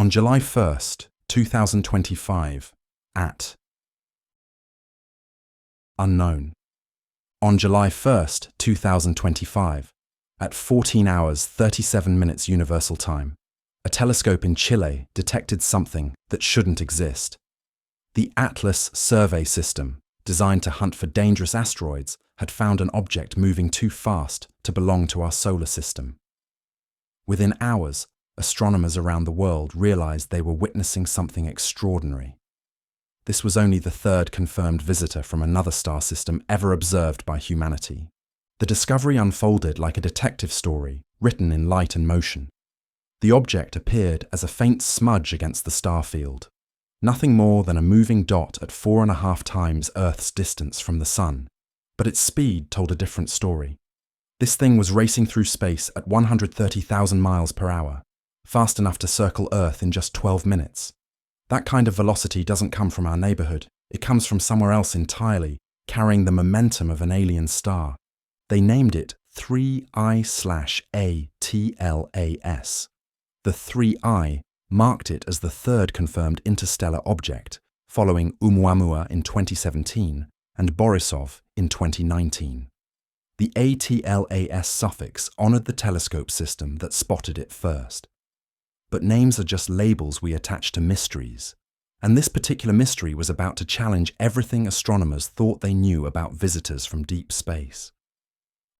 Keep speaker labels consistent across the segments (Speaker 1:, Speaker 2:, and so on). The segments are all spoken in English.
Speaker 1: On July 1st, 2025, at unknown. On July 1st, 2025, at 14 hours 37 minutes Universal Time, a telescope in Chile detected something that shouldn't exist. The Atlas survey system, designed to hunt for dangerous asteroids, had found an object moving too fast to belong to our solar system. Within hours, astronomers around the world realized they were witnessing something extraordinary. This was only the third confirmed visitor from another star system ever observed by humanity. The discovery unfolded like a detective story, written in light and motion. The object appeared as a faint smudge against the star field, nothing more than a moving dot at 4.5 times Earth's distance from the Sun. But its speed told a different story. This thing was racing through space at 130,000 miles per hour, fast enough to circle Earth in just 12 minutes. That kind of velocity doesn't come from our neighborhood. It comes from somewhere else entirely, carrying the momentum of an alien star. They named it 3I/ATLAS. The 3I marked it as the third confirmed interstellar object, following Oumuamua in 2017 and Borisov in 2019. The ATLAS suffix honored the telescope system that spotted it first. But names are just labels we attach to mysteries, and this particular mystery was about to challenge everything astronomers thought they knew about visitors from deep space.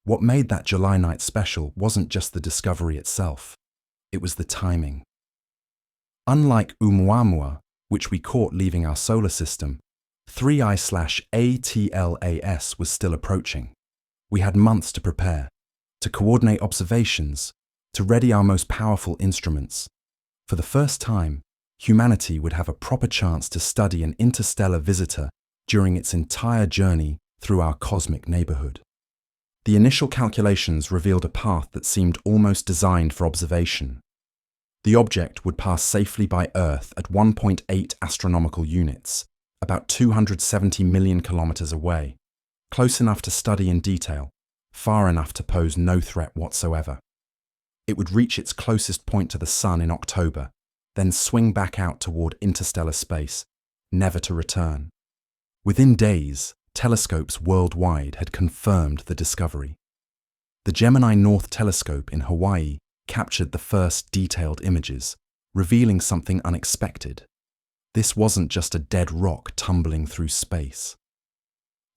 Speaker 1: What made that July night special wasn't just the discovery itself, it was the timing. Unlike Oumuamua, which we caught leaving our solar system, 3I/ATLAS was still approaching. We had months to prepare, to coordinate observations, to ready our most powerful instruments. For the first time, humanity would have a proper chance to study an interstellar visitor during its entire journey through our cosmic neighborhood. The initial calculations revealed a path that seemed almost designed for observation. The object would pass safely by Earth at 1.8 astronomical units, about 270 million kilometers away, close enough to study in detail, far enough to pose no threat whatsoever. It would reach its closest point to the Sun in October, then swing back out toward interstellar space, never to return. Within days, telescopes worldwide had confirmed the discovery. The Gemini North Telescope in Hawaii captured the first detailed images, revealing something unexpected. This wasn't just a dead rock tumbling through space.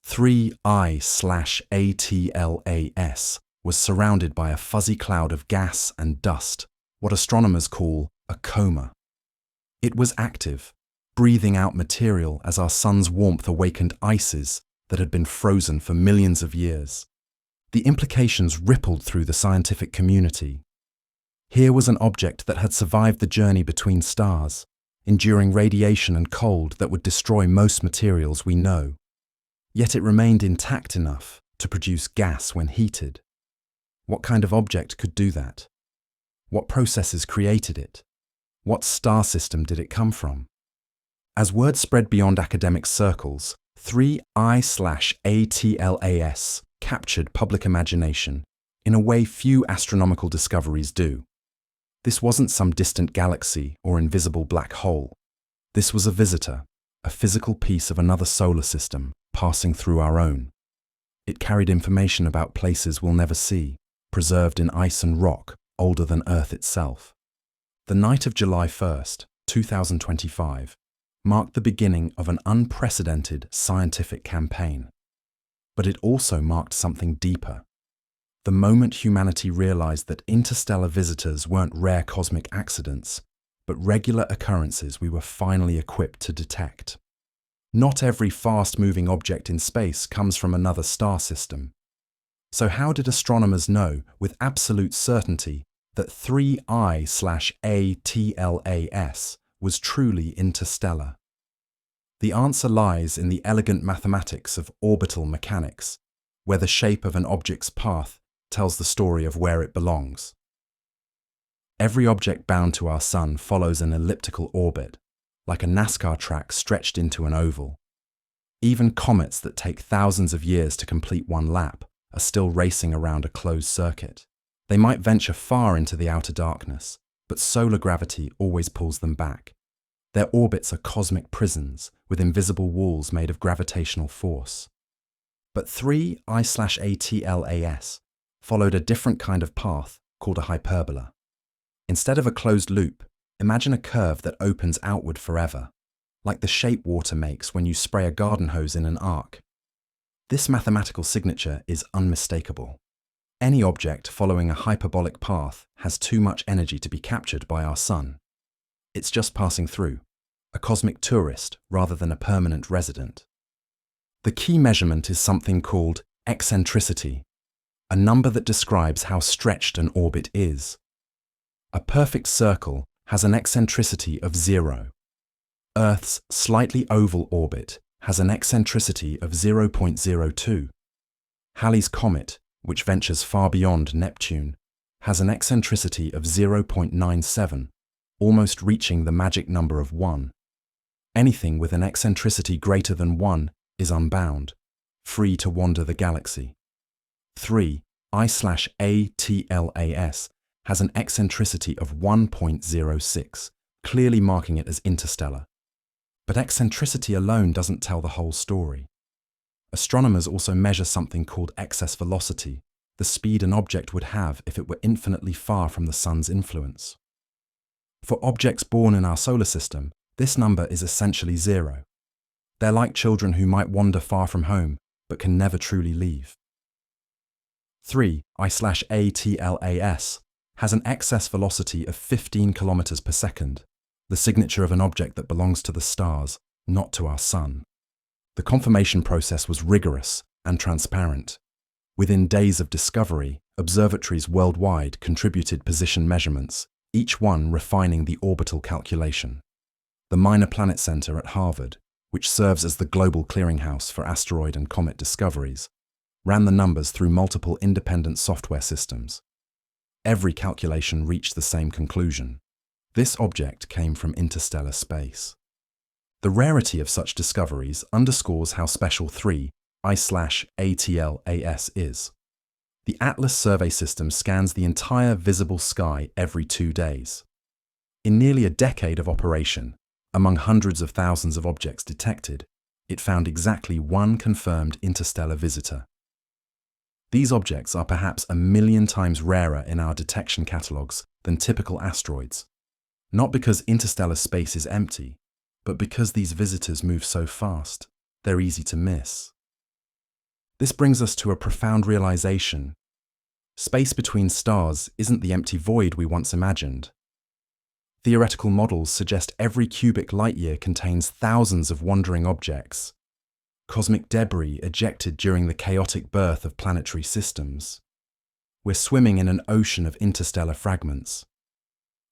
Speaker 1: 3I/ATLAS was surrounded by a fuzzy cloud of gas and dust, what astronomers call a coma. It was active, breathing out material as our sun's warmth awakened ices that had been frozen for millions of years. The implications rippled through the scientific community. Here was an object that had survived the journey between stars, enduring radiation and cold that would destroy most materials we know. Yet it remained intact enough to produce gas when heated. What kind of object could do that? What processes created it? What star system did it come from? As word spread beyond academic circles, 3I/ATLAS captured public imagination in a way few astronomical discoveries do. This wasn't some distant galaxy or invisible black hole. This was a visitor, a physical piece of another solar system passing through our own. It carried information about places we'll never see, preserved in ice and rock older than Earth itself. The night of July 1st, 2025, marked the beginning of an unprecedented scientific campaign. But it also marked something deeper. The moment humanity realized that interstellar visitors weren't rare cosmic accidents, but regular occurrences we were finally equipped to detect. Not every fast-moving object in space comes from another star system. So how did astronomers know with absolute certainty that 3I/ATLAS was truly interstellar? The answer lies in the elegant mathematics of orbital mechanics, where the shape of an object's path tells the story of where it belongs. Every object bound to our sun follows an elliptical orbit, like a NASCAR track stretched into an oval. Even comets that take thousands of years to complete one lap are still racing around a closed circuit. They might venture far into the outer darkness, but solar gravity always pulls them back. Their orbits are cosmic prisons with invisible walls made of gravitational force. But 3 I/ATLAS followed a different kind of path called a hyperbola. Instead of a closed loop, imagine a curve that opens outward forever, like the shape water makes when you spray a garden hose in an arc. This mathematical signature is unmistakable. Any object following a hyperbolic path has too much energy to be captured by our sun. It's just passing through, a cosmic tourist rather than a permanent resident. The key measurement is something called eccentricity, a number that describes how stretched an orbit is. A perfect circle has an eccentricity of 0. Earth's slightly oval orbit has an eccentricity of 0.02. Halley's Comet, which ventures far beyond Neptune, has an eccentricity of 0.97, almost reaching the magic number of 1. Anything with an eccentricity greater than 1 is unbound, free to wander the galaxy. 3 I/ATLAS has an eccentricity of 1.06, clearly marking it as interstellar. But eccentricity alone doesn't tell the whole story. Astronomers also measure something called excess velocity, the speed an object would have if it were infinitely far from the sun's influence. For objects born in our solar system, this number is essentially 0. They're like children who might wander far from home, but can never truly leave. 3 I/ATLAS has an excess velocity of 15 kilometers per second, the signature of an object that belongs to the stars, not to our sun. The confirmation process was rigorous and transparent. Within days of discovery, observatories worldwide contributed position measurements, each one refining the orbital calculation. The Minor Planet Center at Harvard, which serves as the global clearinghouse for asteroid and comet discoveries, ran the numbers through multiple independent software systems. Every calculation reached the same conclusion. This object came from interstellar space. The rarity of such discoveries underscores how special 3 I/ATLAS is. The Atlas survey system scans the entire visible sky every 2 days. In nearly a decade of operation, among hundreds of thousands of objects detected, it found exactly 1 confirmed interstellar visitor. These objects are perhaps 1,000,000 times rarer in our detection catalogues than typical asteroids, not because interstellar space is empty, but because these visitors move so fast, they're easy to miss. This brings us to a profound realization. Space between stars isn't the empty void we once imagined. Theoretical models suggest every cubic light-year contains thousands of wandering objects, cosmic debris ejected during the chaotic birth of planetary systems. We're swimming in an ocean of interstellar fragments.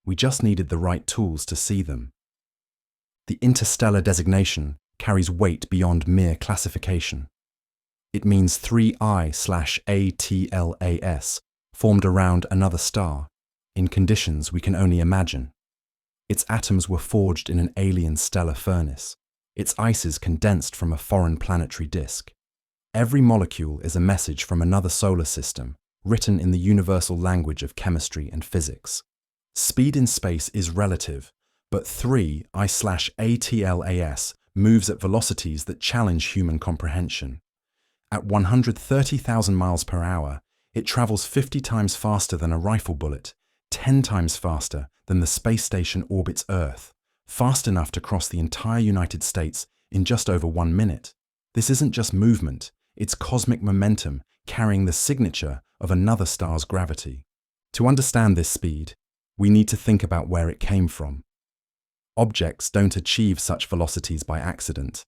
Speaker 1: We just needed the right tools to see them. The interstellar designation carries weight beyond mere classification. It means 3 I/ATLAS formed around another star, in conditions we can only imagine. Its atoms were forged in an alien stellar furnace, its ices condensed from a foreign planetary disk. Every molecule is a message from another solar system, written in the universal language of chemistry and physics. Speed in space is relative, but 3 I/ATLAS moves at velocities that challenge human comprehension. At 130,000 miles per hour, it travels 50 times faster than a rifle bullet, 10 times faster than the space station orbits Earth, fast enough to cross the entire United States in just over 1 minute. This isn't just movement, it's cosmic momentum carrying the signature of another star's gravity. To understand this speed, we need to think about where it came from. Objects don't achieve such velocities by accident.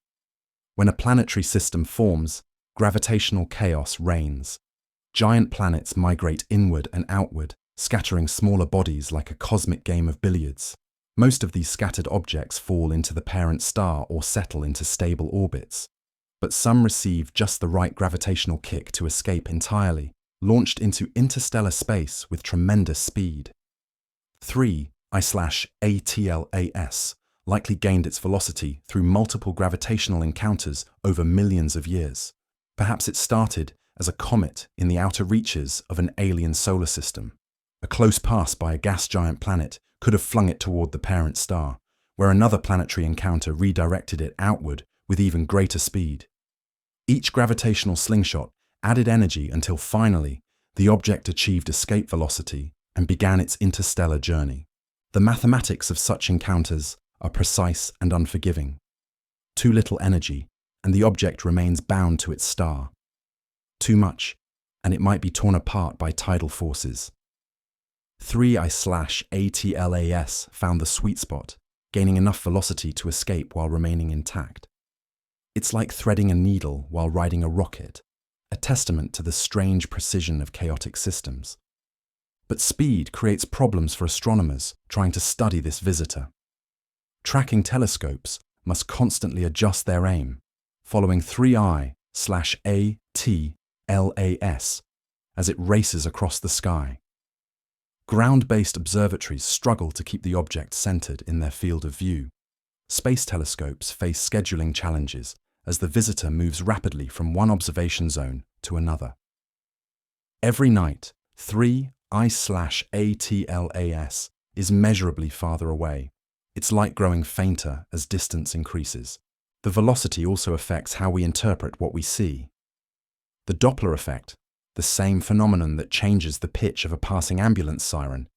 Speaker 1: When a planetary system forms, gravitational chaos reigns. Giant planets migrate inward and outward, scattering smaller bodies like a cosmic game of billiards. Most of these scattered objects fall into the parent star or settle into stable orbits. But some receive just the right gravitational kick to escape entirely, launched into interstellar space with tremendous speed. 3 I/ATLAS likely gained its velocity through multiple gravitational encounters over millions of years. Perhaps it started as a comet in the outer reaches of an alien solar system. A close pass by a gas giant planet could have flung it toward the parent star, where another planetary encounter redirected it outward with even greater speed. Each gravitational slingshot added energy until finally the object achieved escape velocity and began its interstellar journey. The mathematics of such encounters are precise and unforgiving. Too little energy, and the object remains bound to its star. Too much, and it might be torn apart by tidal forces. 3I/ATLAS found the sweet spot, gaining enough velocity to escape while remaining intact. It's like threading a needle while riding a rocket, a testament to the strange precision of chaotic systems. But speed creates problems for astronomers trying to study this visitor. Tracking telescopes must constantly adjust their aim, following 3I/ATLAS as it races across the sky. Ground-based observatories struggle to keep the object centered in their field of view. Space telescopes face scheduling challenges as the visitor moves rapidly from one observation zone to another. Every night, 3I/ATLAS is measurably farther away, its light growing fainter as distance increases. The velocity also affects how we interpret what we see. The Doppler effect, the same phenomenon that changes the pitch of a passing ambulance siren,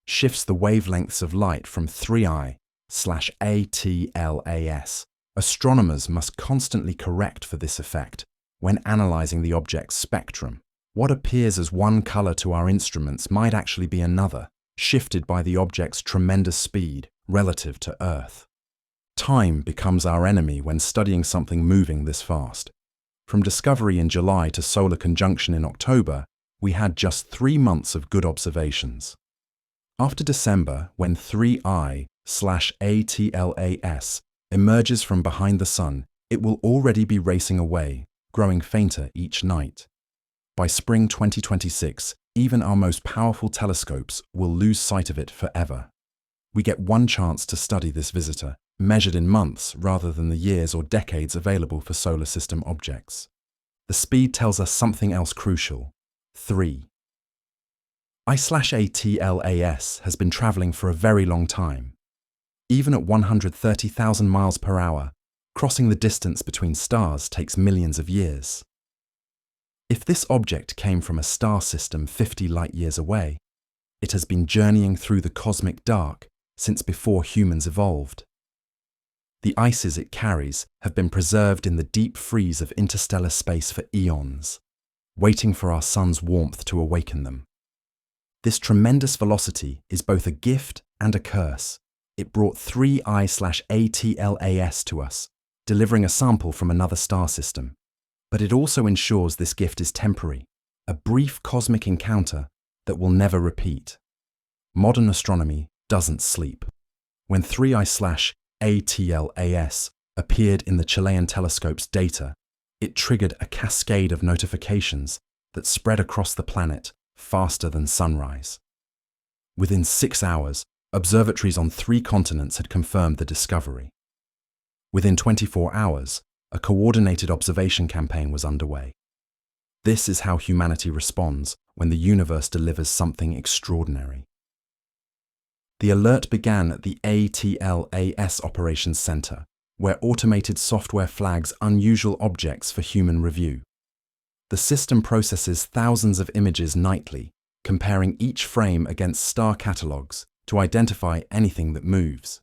Speaker 1: shifts the wavelengths of light from 3I/ATLAS. Astronomers must constantly correct for this effect when analyzing the object's spectrum. What appears as one color to our instruments might actually be another, shifted by the object's tremendous speed relative to Earth. Time becomes our enemy when studying something moving this fast. From discovery in July to solar conjunction in October, we had just 3 months of good observations. After December, when 3I/ATLAS emerges from behind the Sun, it will already be racing away, growing fainter each night. By spring 2026, even our most powerful telescopes will lose sight of it forever. We get one chance to study this visitor, measured in months rather than the years or decades available for solar system objects. The speed tells us something else crucial. 3I/ATLAS has been traveling for a very long time. Even at 130,000 miles per hour, crossing the distance between stars takes millions of years. If this object came from a star system 50 light-years away, it has been journeying through the cosmic dark since before humans evolved. The ices it carries have been preserved in the deep freeze of interstellar space for eons, waiting for our sun's warmth to awaken them. This tremendous velocity is both a gift and a curse. It brought 3I/ATLAS to us, delivering a sample from another star system. But it also ensures this gift is temporary, a brief cosmic encounter that will never repeat. Modern astronomy doesn't sleep. When 3I/ATLAS appeared in the Chilean telescope's data, it triggered a cascade of notifications that spread across the planet faster than sunrise. Within 6 hours, observatories on 3 continents had confirmed the discovery. Within 24 hours, a coordinated observation campaign was underway. This is how humanity responds when the universe delivers something extraordinary. The alert began at the ATLAS Operations Center, where automated software flags unusual objects for human review. The system processes thousands of images nightly, comparing each frame against star catalogs to identify anything that moves.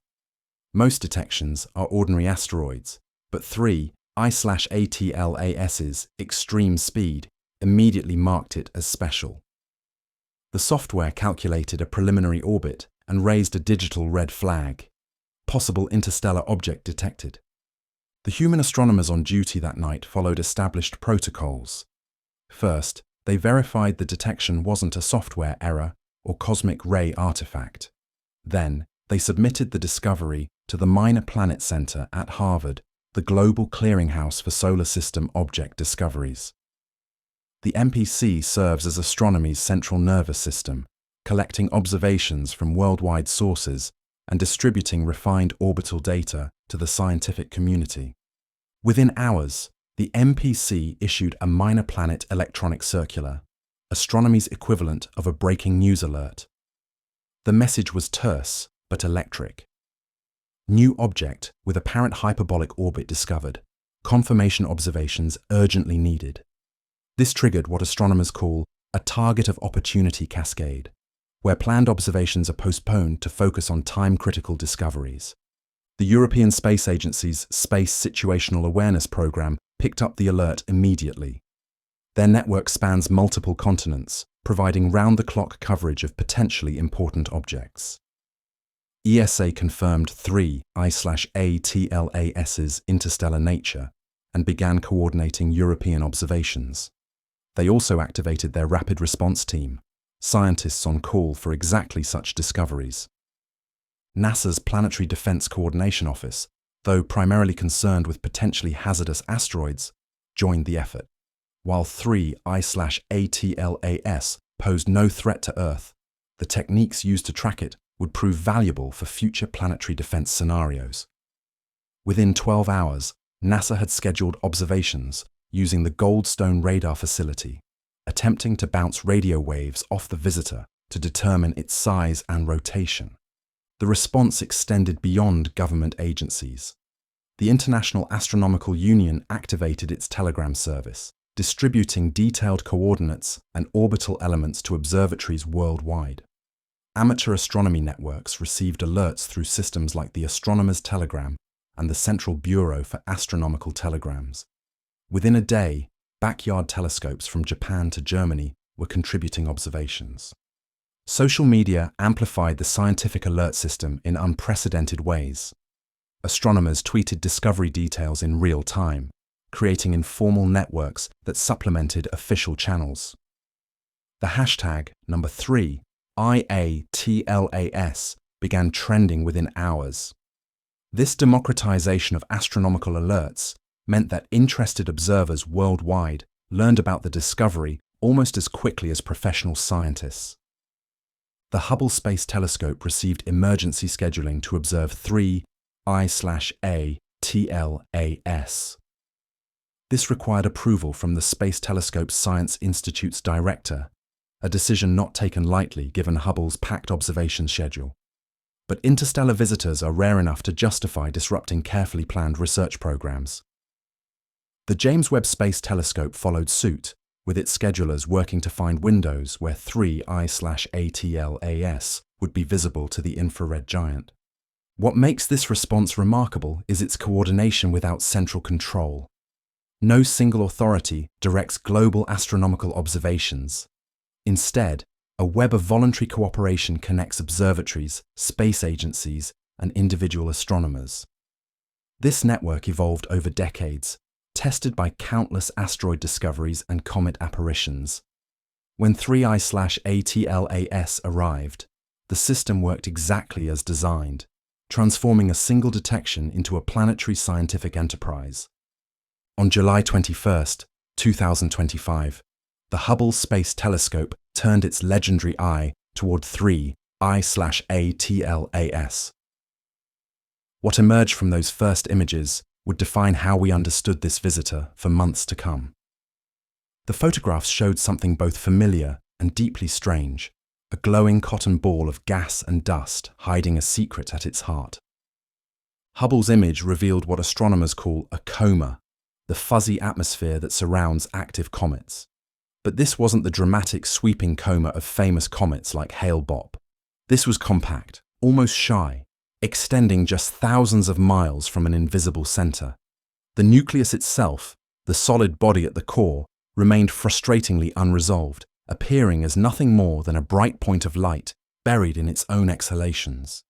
Speaker 1: Most detections are ordinary asteroids, but 3I/ATLAS's extreme speed immediately marked it as special. The software calculated a preliminary orbit and raised a digital red flag. Possible interstellar object detected. The human astronomers on duty that night followed established protocols. First, they verified the detection wasn't a software error or cosmic ray artifact. Then, they submitted the discovery to the Minor Planet Center at Harvard, the global clearinghouse for solar system object discoveries. The MPC serves as astronomy's central nervous system, collecting observations from worldwide sources and distributing refined orbital data to the scientific community. Within hours, the MPC issued a Minor Planet electronic circular, astronomy's equivalent of a breaking news alert. The message was terse but electric. New object with apparent hyperbolic orbit discovered. Confirmation observations urgently needed. This triggered what astronomers call a target of opportunity cascade, where planned observations are postponed to focus on time-critical discoveries. The European Space Agency's Space Situational Awareness Programme picked up the alert immediately. Their network spans multiple continents, providing round-the-clock coverage of potentially important objects. ESA confirmed 3 I/ATLAS's interstellar nature and began coordinating European observations. They also activated their rapid response team, scientists on call for exactly such discoveries. NASA's Planetary Defense Coordination Office, though primarily concerned with potentially hazardous asteroids, joined the effort. While 3 I/ATLAS posed no threat to Earth, the techniques used to track it would prove valuable for future planetary defense scenarios. Within 12 hours, NASA had scheduled observations using the Goldstone radar facility, attempting to bounce radio waves off the visitor to determine its size and rotation. The response extended beyond government agencies. The International Astronomical Union activated its telegram service, distributing detailed coordinates and orbital elements to observatories worldwide. Amateur astronomy networks received alerts through systems like the Astronomer's Telegram and the Central Bureau for Astronomical Telegrams. Within a day, backyard telescopes from Japan to Germany were contributing observations. Social media amplified the scientific alert system in unprecedented ways. Astronomers tweeted discovery details in real time, creating informal networks that supplemented official channels. The hashtag #3 IATLAS began trending within hours. This democratization of astronomical alerts meant that interested observers worldwide learned about the discovery almost as quickly as professional scientists. The Hubble Space Telescope received emergency scheduling to observe 3 I/ATLAS. This required approval from the Space Telescope Science Institute's director, a decision not taken lightly given Hubble's packed observation schedule. But interstellar visitors are rare enough to justify disrupting carefully planned research programs. The James Webb Space Telescope followed suit, with its schedulers working to find windows where 3 I/ATLAS would be visible to the infrared giant. What makes this response remarkable is its coordination without central control. No single authority directs global astronomical observations. Instead, a web of voluntary cooperation connects observatories, space agencies, and individual astronomers. This network evolved over decades, tested by countless asteroid discoveries and comet apparitions. When 3 I/ATLAS arrived, the system worked exactly as designed, transforming a single detection into a planetary scientific enterprise. On July 21, 2025, the Hubble Space Telescope turned its legendary eye toward 3 I/ATLAS. What emerged from those first images would define how we understood this visitor for months to come. The photographs showed something both familiar and deeply strange, a glowing cotton ball of gas and dust hiding a secret at its heart. Hubble's image revealed what astronomers call a coma, the fuzzy atmosphere that surrounds active comets. But this wasn't the dramatic, sweeping coma of famous comets like Hale-Bopp. This was compact, almost shy, extending just thousands of miles from an invisible center. The nucleus itself, the solid body at the core, remained frustratingly unresolved, appearing as nothing more than a bright point of light buried in its own exhalations.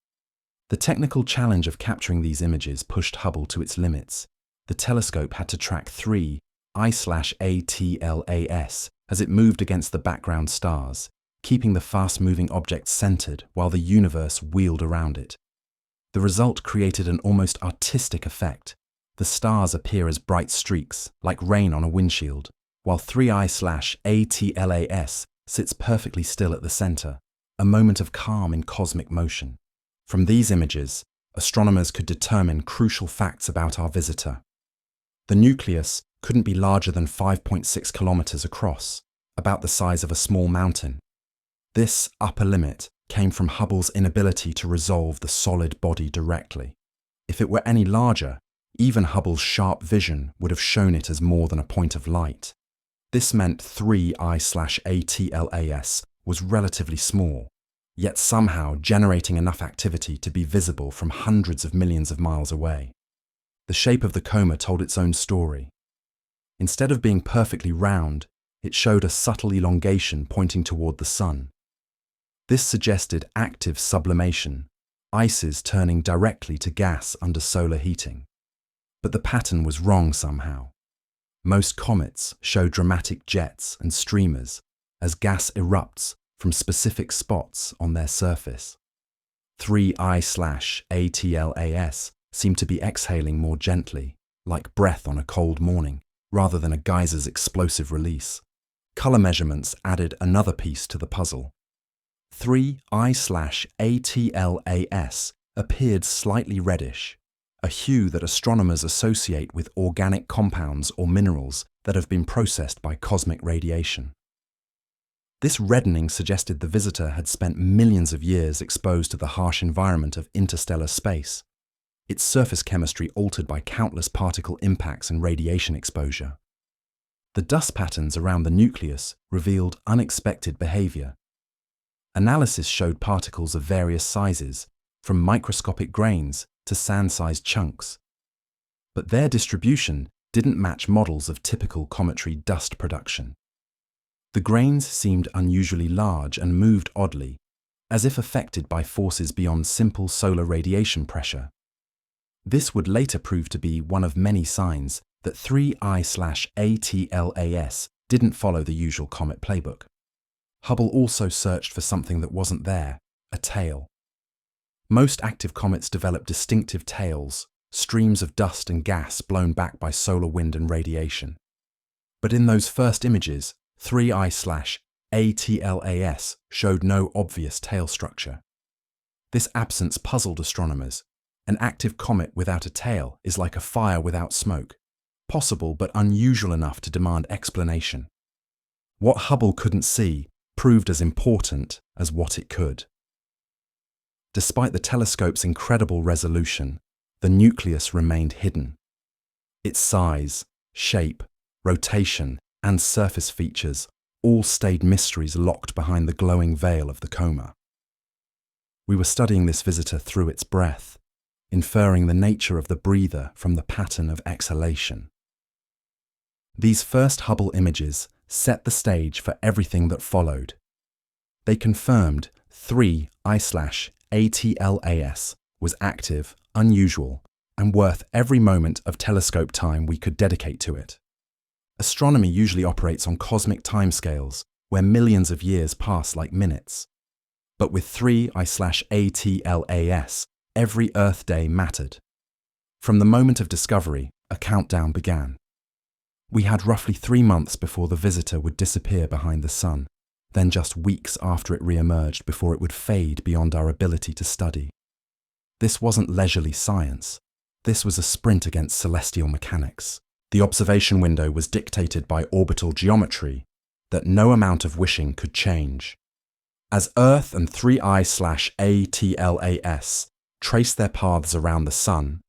Speaker 1: The technical challenge of capturing these images pushed Hubble to its limits. The telescope had to track 3 I/ATLAS as it moved against the background stars, keeping the fast-moving object centered while the universe wheeled around it. The result created an almost artistic effect. The stars appear as bright streaks, like rain on a windshield, while 3 I/ATLAS sits perfectly still at the center, a moment of calm in cosmic motion. From these images, astronomers could determine crucial facts about our visitor. The nucleus couldn't be larger than 5.6 kilometers across, about the size of a small mountain. This upper limit came from Hubble's inability to resolve the solid body directly. If it were any larger, even Hubble's sharp vision would have shown it as more than a point of light. This meant 3I/ATLAS was relatively small, yet somehow generating enough activity to be visible from hundreds of millions of miles away. The shape of the coma told its own story. Instead of being perfectly round, it showed a subtle elongation pointing toward the sun. This suggested active sublimation, ices turning directly to gas under solar heating. But the pattern was wrong somehow. Most comets show dramatic jets and streamers as gas erupts from specific spots on their surface. 3I/ATLAS seemed to be exhaling more gently, like breath on a cold morning, rather than a geyser's explosive release. Color measurements added another piece to the puzzle. 3I/ATLAS appeared slightly reddish, a hue that astronomers associate with organic compounds or minerals that have been processed by cosmic radiation. This reddening suggested the visitor had spent millions of years exposed to the harsh environment of interstellar space, its surface chemistry altered by countless particle impacts and radiation exposure. The dust patterns around the nucleus revealed unexpected behavior. Analysis showed particles of various sizes, from microscopic grains to sand-sized chunks. But their distribution didn't match models of typical cometary dust production. The grains seemed unusually large and moved oddly, as if affected by forces beyond simple solar radiation pressure. This would later prove to be one of many signs that 3I/ATLAS didn't follow the usual comet playbook. Hubble also searched for something that wasn't there, a tail. Most active comets develop distinctive tails, streams of dust and gas blown back by solar wind and radiation. But in those first images, 3I/ATLAS showed no obvious tail structure. This absence puzzled astronomers. An active comet without a tail is like a fire without smoke, possible but unusual enough to demand explanation. What Hubble couldn't see proved as important as what it could. Despite the telescope's incredible resolution, the nucleus remained hidden. Its size, shape, rotation, and surface features all stayed mysteries locked behind the glowing veil of the coma. We were studying this visitor through its breath, inferring the nature of the breather from the pattern of exhalation. These first Hubble images set the stage for everything that followed. They confirmed 3I/ATLAS was active, unusual, and worth every moment of telescope time we could dedicate to it. Astronomy usually operates on cosmic timescales, where millions of years pass like minutes. But with 3I/ATLAS, every Earth day mattered. From the moment of discovery, a countdown began. We had roughly 3 months before the visitor would disappear behind the sun, then just weeks after it re-emerged before it would fade beyond our ability to study. This wasn't leisurely science. This was a sprint against celestial mechanics. The observation window was dictated by orbital geometry that no amount of wishing could change. As Earth and 3I/ATLAS traced their paths around the sun,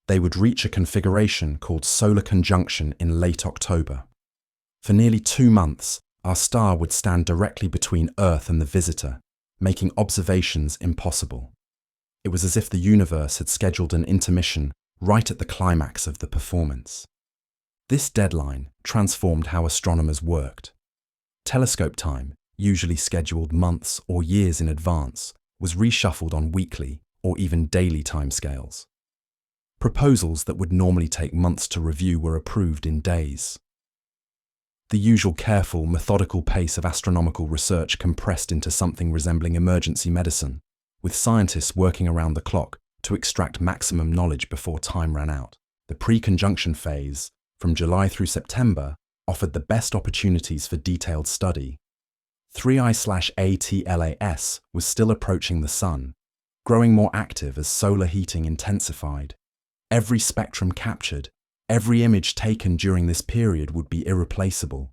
Speaker 1: they would reach a configuration called solar conjunction in late October. For nearly 2 months, our star would stand directly between Earth and the visitor, making observations impossible. It was as if the universe had scheduled an intermission right at the climax of the performance. This deadline transformed how astronomers worked. Telescope time, usually scheduled months or years in advance, was reshuffled on weekly or even daily timescales. Proposals that would normally take months to review were approved in days. The usual careful, methodical pace of astronomical research compressed into something resembling emergency medicine, with scientists working around the clock to extract maximum knowledge before time ran out. The pre-conjunction phase, from July through September, offered the best opportunities for detailed study. 3I/ATLAS was still approaching the sun, growing more active as solar heating intensified. Every spectrum captured, every image taken during this period would be irreplaceable.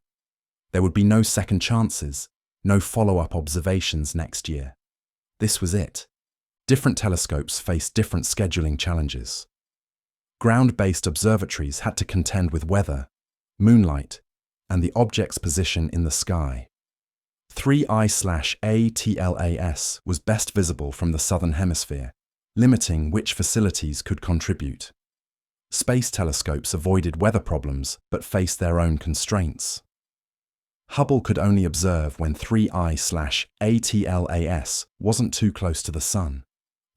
Speaker 1: There would be no second chances, no follow-up observations next year. This was it. Different telescopes faced different scheduling challenges. Ground-based observatories had to contend with weather, moonlight, and the object's position in the sky. 3I/ATLAS was best visible from the southern hemisphere, limiting which facilities could contribute. Space telescopes avoided weather problems but faced their own constraints. Hubble could only observe when 3I/ATLAS wasn't too close to the Sun,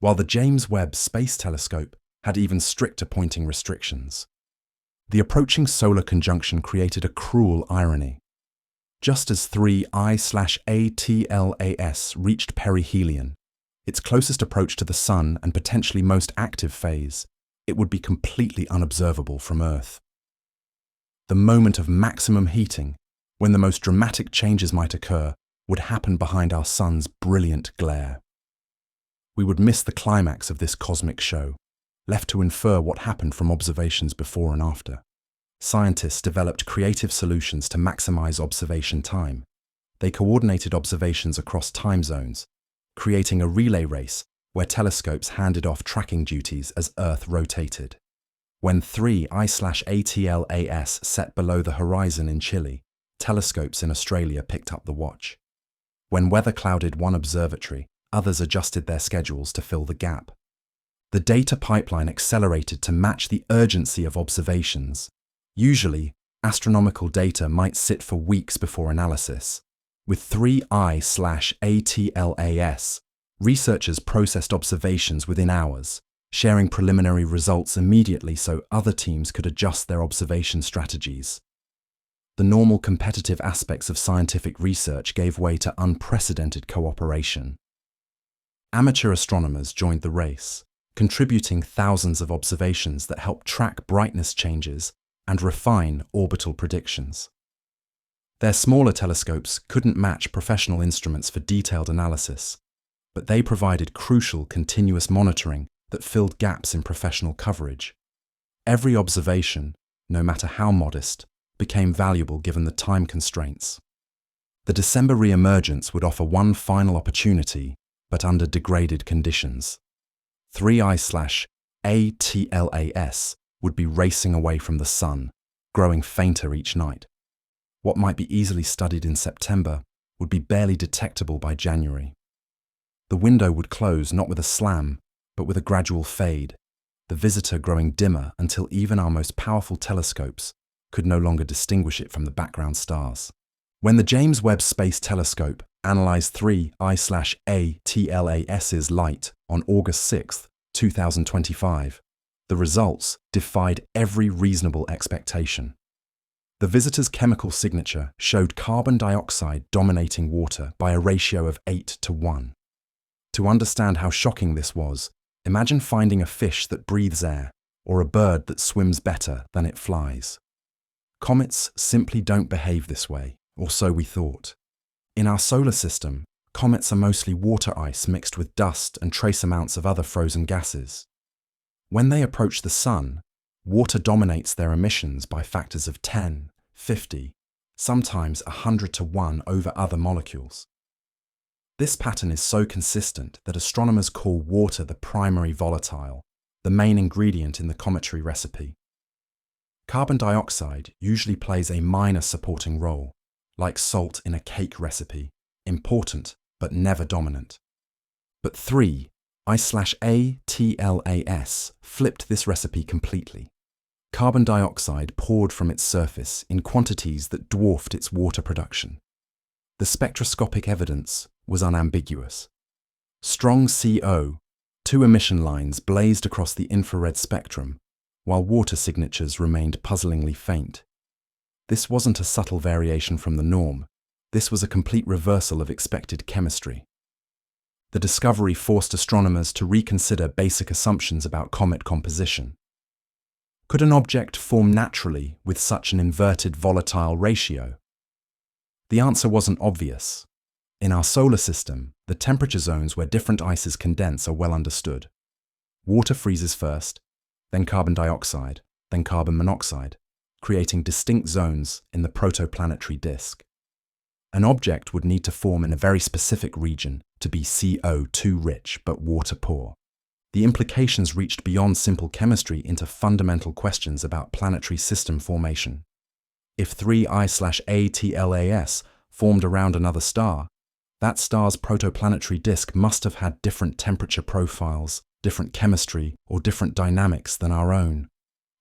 Speaker 1: while the James Webb Space Telescope had even stricter pointing restrictions. The approaching solar conjunction created a cruel irony. Just as 3I/ATLAS reached perihelion, its closest approach to the Sun and potentially most active phase, it would be completely unobservable from Earth. The moment of maximum heating, when the most dramatic changes might occur, would happen behind our Sun's brilliant glare. We would miss the climax of this cosmic show, left to infer what happened from observations before and after. Scientists developed creative solutions to maximize observation time. They coordinated observations across time zones, creating a relay race where telescopes handed off tracking duties as Earth rotated. When 3I/ATLAS set below the horizon in Chile, telescopes in Australia picked up the watch. When weather clouded one observatory, others adjusted their schedules to fill the gap. The data pipeline accelerated to match the urgency of observations. Usually, astronomical data might sit for weeks before analysis. With 3I/ATLAS, researchers processed observations within hours, sharing preliminary results immediately so other teams could adjust their observation strategies. The normal competitive aspects of scientific research gave way to unprecedented cooperation. Amateur astronomers joined the race, contributing thousands of observations that helped track brightness changes and refine orbital predictions. Their smaller telescopes couldn't match professional instruments for detailed analysis, but they provided crucial continuous monitoring that filled gaps in professional coverage. Every observation, no matter how modest, became valuable given the time constraints. The December re-emergence would offer one final opportunity, but under degraded conditions. 3I/ATLAS would be racing away from the Sun, growing fainter each night. What might be easily studied in September would be barely detectable by January. The window would close not with a slam, but with a gradual fade, the visitor growing dimmer until even our most powerful telescopes could no longer distinguish it from the background stars. When the James Webb Space Telescope analyzed 3I/ATLAS's light on August 6, 2025, the results defied every reasonable expectation. The visitor's chemical signature showed carbon dioxide dominating water by a ratio of 8:1. To understand how shocking this was, imagine finding a fish that breathes air or a bird that swims better than it flies. Comets simply don't behave this way, or so we thought. In our solar system, comets are mostly water ice mixed with dust and trace amounts of other frozen gases. When they approach the Sun, water dominates their emissions by factors of 10, 50, sometimes 100:1 over other molecules. This pattern is so consistent that astronomers call water the primary volatile, the main ingredient in the cometary recipe. Carbon dioxide usually plays a minor supporting role, like salt in a cake recipe, important but never dominant. But 3I/ATLAS flipped this recipe completely. Carbon dioxide poured from its surface in quantities that dwarfed its water production. The spectroscopic evidence was unambiguous. Strong CO, two emission lines blazed across the infrared spectrum, while water signatures remained puzzlingly faint. This wasn't a subtle variation from the norm. This was a complete reversal of expected chemistry. The discovery forced astronomers to reconsider basic assumptions about comet composition. Could an object form naturally with such an inverted volatile ratio? The answer wasn't obvious. In our solar system, the temperature zones where different ices condense are well understood. Water freezes first, then carbon dioxide, then carbon monoxide, creating distinct zones in the protoplanetary disk. An object would need to form in a very specific region to be CO2 rich but water poor. The implications reached beyond simple chemistry into fundamental questions about planetary system formation. If 3I/ATLAS formed around another star, that star's protoplanetary disk must have had different temperature profiles, different chemistry, or different dynamics than our own.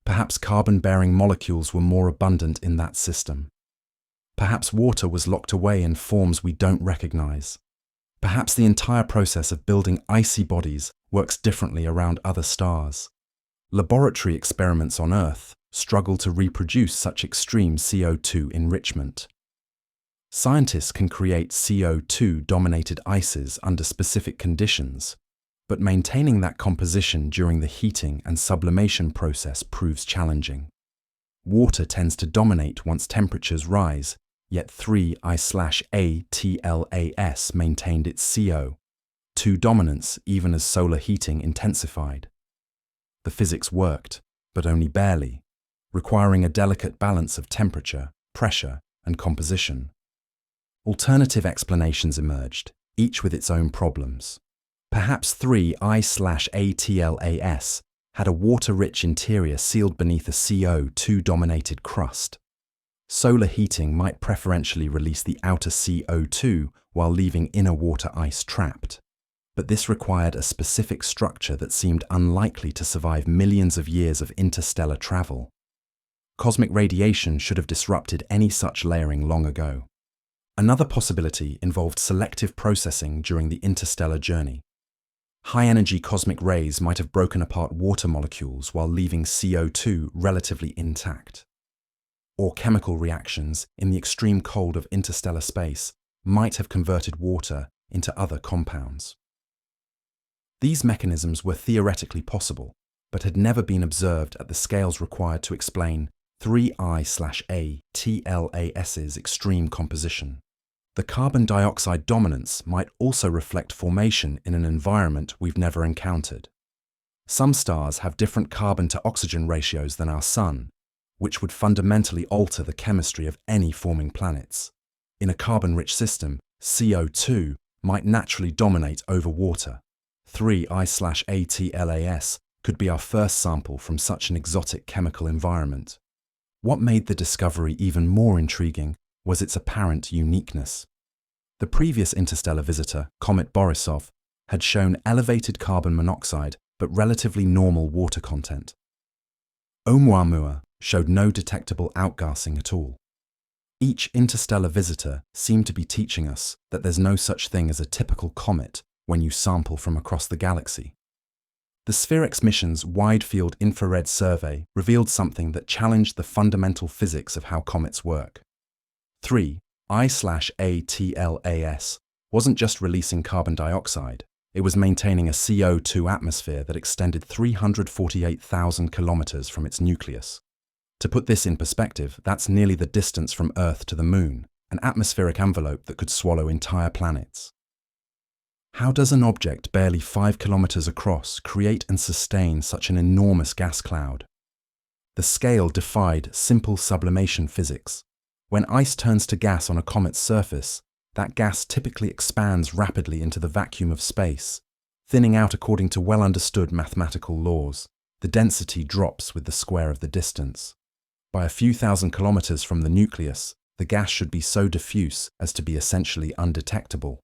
Speaker 1: Perhaps carbon-bearing molecules were more abundant in that system. Perhaps water was locked away in forms we don't recognize. Perhaps the entire process of building icy bodies works differently around other stars. Laboratory experiments on Earth struggle to reproduce such extreme CO2 enrichment. Scientists can create CO2-dominated ices under specific conditions, but maintaining that composition during the heating and sublimation process proves challenging. Water tends to dominate once temperatures rise, yet 3I/ATLAS maintained its CO2 dominance even as solar heating intensified. The physics worked, but only barely, requiring a delicate balance of temperature, pressure, and composition. Alternative explanations emerged, each with its own problems. Perhaps 3I/ATLAS had a water-rich interior sealed beneath a CO2-dominated crust. Solar heating might preferentially release the outer CO2 while leaving inner water ice trapped. But this required a specific structure that seemed unlikely to survive millions of years of interstellar travel. Cosmic radiation should have disrupted any such layering long ago. Another possibility involved selective processing during the interstellar journey. High-energy cosmic rays might have broken apart water molecules while leaving CO2 relatively intact. Or chemical reactions in the extreme cold of interstellar space might have converted water into other compounds. These mechanisms were theoretically possible, but had never been observed at the scales required to explain 3I/ATLAS's extreme composition. The carbon dioxide dominance might also reflect formation in an environment we've never encountered. Some stars have different carbon-to-oxygen ratios than our Sun, which would fundamentally alter the chemistry of any forming planets. In a carbon-rich system, CO2 might naturally dominate over water. 3I/ATLAS could be our first sample from such an exotic chemical environment. What made the discovery even more intriguing was its apparent uniqueness. The previous interstellar visitor, Comet Borisov, had shown elevated carbon monoxide but relatively normal water content. Oumuamua showed no detectable outgassing at all. Each interstellar visitor seemed to be teaching us that there's no such thing as a typical comet when you sample from across the galaxy. The Spherex mission's wide-field infrared survey revealed something that challenged the fundamental physics of how comets work. 3I/ATLAS wasn't just releasing carbon dioxide, it was maintaining a CO2 atmosphere that extended 348,000 kilometers from its nucleus. To put this in perspective, that's nearly the distance from Earth to the Moon, an atmospheric envelope that could swallow entire planets. How does an object barely 5 kilometers across create and sustain such an enormous gas cloud? The scale defied simple sublimation physics. When ice turns to gas on a comet's surface, that gas typically expands rapidly into the vacuum of space, thinning out according to well-understood mathematical laws. The density drops with the square of the distance. By a few thousand kilometers from the nucleus, the gas should be so diffuse as to be essentially undetectable.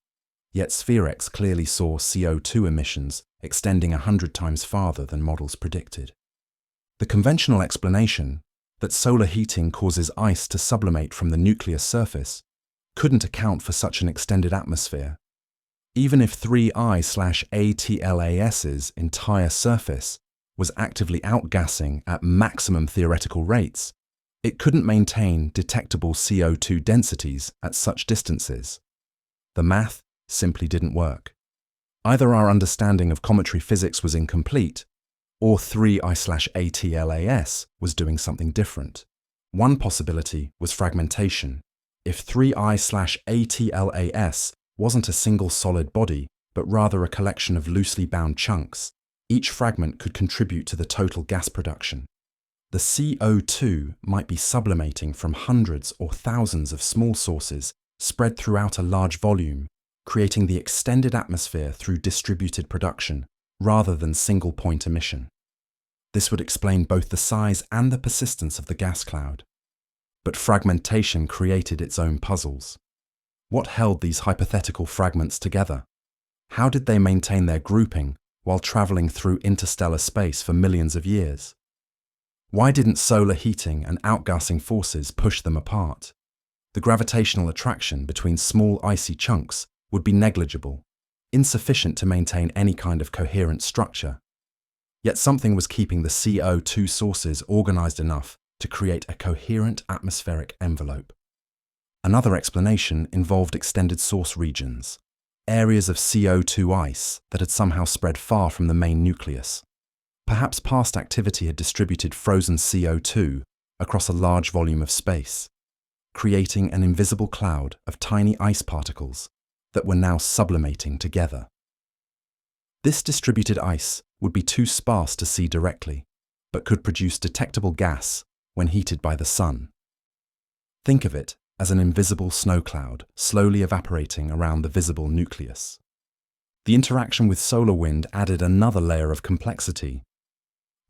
Speaker 1: Yet Spherex clearly saw CO2 emissions extending 100 times farther than models predicted. The conventional explanation, that solar heating causes ice to sublimate from the nucleus surface, couldn't account for such an extended atmosphere. Even if 3I/ATLAS's entire surface was actively outgassing at maximum theoretical rates, it couldn't maintain detectable CO2 densities at such distances. The math simply didn't work. Either our understanding of cometary physics was incomplete, or 3I/ATLAS was doing something different. One possibility was fragmentation. If 3I/ATLAS wasn't a single solid body, but rather a collection of loosely bound chunks, each fragment could contribute to the total gas production. The CO2 might be sublimating from hundreds or thousands of small sources spread throughout a large volume, creating the extended atmosphere through distributed production rather than single-point emission. This would explain both the size and the persistence of the gas cloud. But fragmentation created its own puzzles. What held these hypothetical fragments together? How did they maintain their grouping while traveling through interstellar space for millions of years? Why didn't solar heating and outgassing forces push them apart? The gravitational attraction between small icy chunks would be negligible, insufficient to maintain any kind of coherent structure. Yet something was keeping the CO2 sources organized enough to create a coherent atmospheric envelope. Another explanation involved extended source regions, areas of CO2 ice that had somehow spread far from the main nucleus. Perhaps past activity had distributed frozen CO2 across a large volume of space, creating an invisible cloud of tiny ice particles that were now sublimating together. This distributed ice would be too sparse to see directly, but could produce detectable gas when heated by the sun. Think of it as an invisible snow cloud slowly evaporating around the visible nucleus. The interaction with solar wind added another layer of complexity.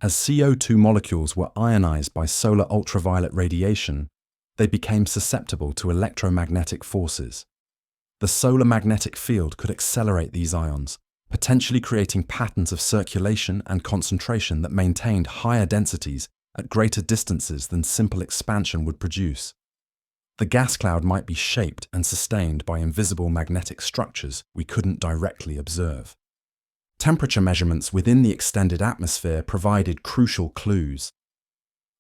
Speaker 1: As CO2 molecules were ionized by solar ultraviolet radiation, they became susceptible to electromagnetic forces. The solar magnetic field could accelerate these ions, potentially creating patterns of circulation and concentration that maintained higher densities at greater distances than simple expansion would produce. The gas cloud might be shaped and sustained by invisible magnetic structures we couldn't directly observe. Temperature measurements within the extended atmosphere provided crucial clues.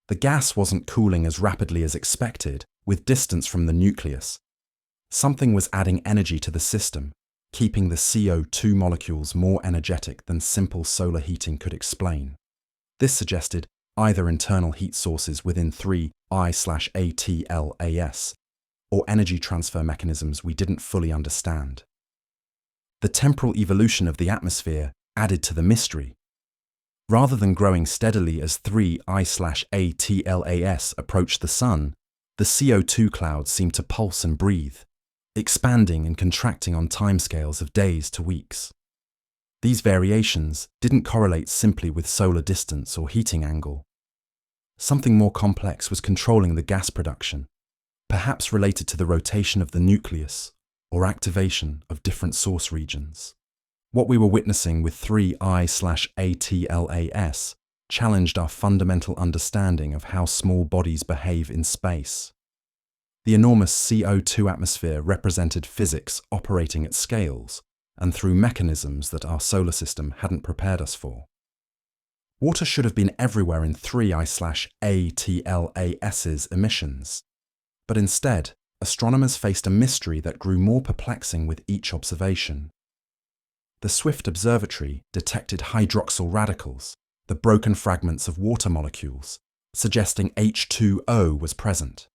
Speaker 1: The gas wasn't cooling as rapidly as expected, with distance from the nucleus. Something was adding energy to the system, keeping the CO2 molecules more energetic than simple solar heating could explain. This suggested either internal heat sources within 3I/ATLAS, or energy transfer mechanisms we didn't fully understand. The temporal evolution of the atmosphere added to the mystery. Rather than growing steadily as 3I/ATLAS approached the sun, the CO2 clouds seemed to pulse and breathe, expanding and contracting on timescales of days to weeks. These variations didn't correlate simply with solar distance or heating angle. Something more complex was controlling the gas production, perhaps related to the rotation of the nucleus or activation of different source regions. What we were witnessing with 3I/ATLAS challenged our fundamental understanding of how small bodies behave in space. The enormous CO2 atmosphere represented physics operating at scales and through mechanisms that our solar system hadn't prepared us for. Water should have been everywhere in 3I/ATLAS's emissions. But instead, astronomers faced a mystery that grew more perplexing with each observation. The Swift Observatory detected hydroxyl radicals, the broken fragments of water molecules, suggesting H2O was present.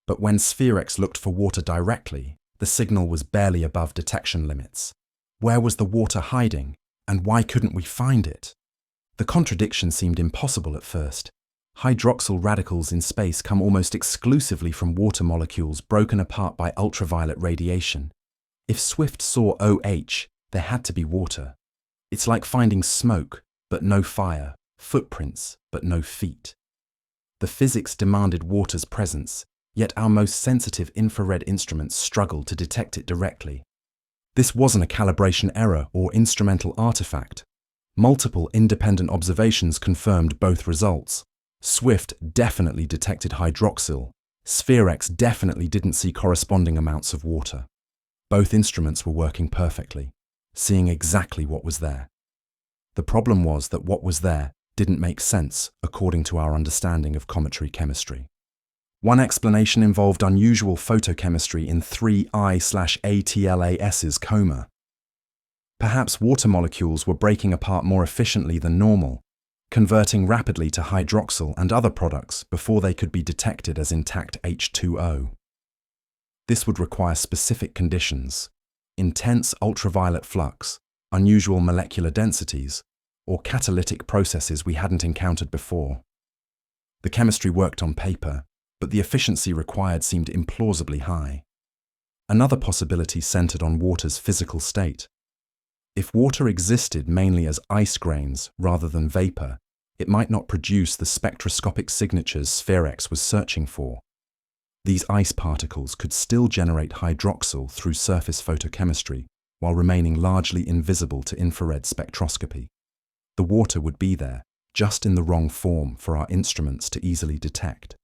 Speaker 1: But when SphereX looked for water directly, the signal was barely above detection limits. Where was the water hiding, and why couldn't we find it? The contradiction seemed impossible at first. Hydroxyl radicals in space come almost exclusively from water molecules broken apart by ultraviolet radiation. If Swift saw OH, there had to be water. It's like finding smoke, but no fire, footprints, but no feet. The physics demanded water's presence, yet our most sensitive infrared instruments struggled to detect it directly. This wasn't a calibration error or instrumental artifact. Multiple independent observations confirmed both results. Swift definitely detected hydroxyl. SphereX definitely didn't see corresponding amounts of water. Both instruments were working perfectly, seeing exactly what was there. The problem was that what was there didn't make sense according to our understanding of cometary chemistry. One explanation involved unusual photochemistry in 3I/ATLAS's coma. Perhaps water molecules were breaking apart more efficiently than normal, converting rapidly to hydroxyl and other products before they could be detected as intact H2O. This would require specific conditions: intense ultraviolet flux, unusual molecular densities, or catalytic processes we hadn't encountered before. The chemistry worked on paper, but the efficiency required seemed implausibly high. Another possibility centered on water's physical state. If water existed mainly as ice grains rather than vapor, it might not produce the spectroscopic signatures Spherex was searching for. These ice particles could still generate hydroxyl through surface photochemistry, while remaining largely invisible to infrared spectroscopy. The water would be there, just in the wrong form for our instruments to easily detect.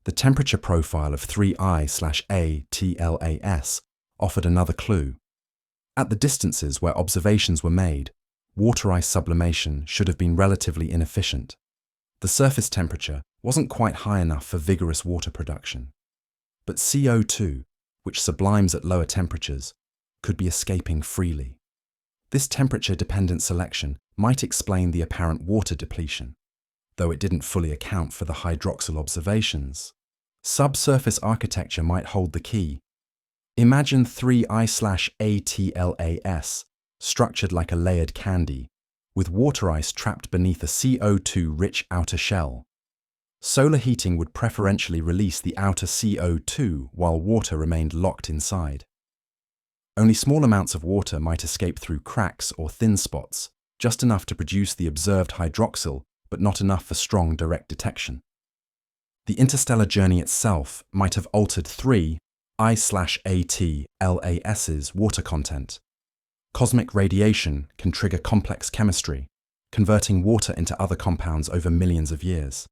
Speaker 1: The temperature profile of 3I/A/TLAS offered another clue. At the distances where observations were made, water ice sublimation should have been relatively inefficient. The surface temperature wasn't quite high enough for vigorous water production. But CO2, which sublimes at lower temperatures, could be escaping freely. This temperature-dependent selection might explain the apparent water depletion, though it didn't fully account for the hydroxyl observations. Subsurface architecture might hold the key. Imagine 3I/ATLAS, structured like a layered candy, with water ice trapped beneath a CO2-rich outer shell. Solar heating would preferentially release the outer CO2 while water remained locked inside. Only small amounts of water might escape through cracks or thin spots, just enough to produce the observed hydroxyl, but not enough for strong direct detection. The interstellar journey itself might have altered 3I/ATLAS's water content. Cosmic radiation can trigger complex chemistry, converting water into other compounds over millions of years.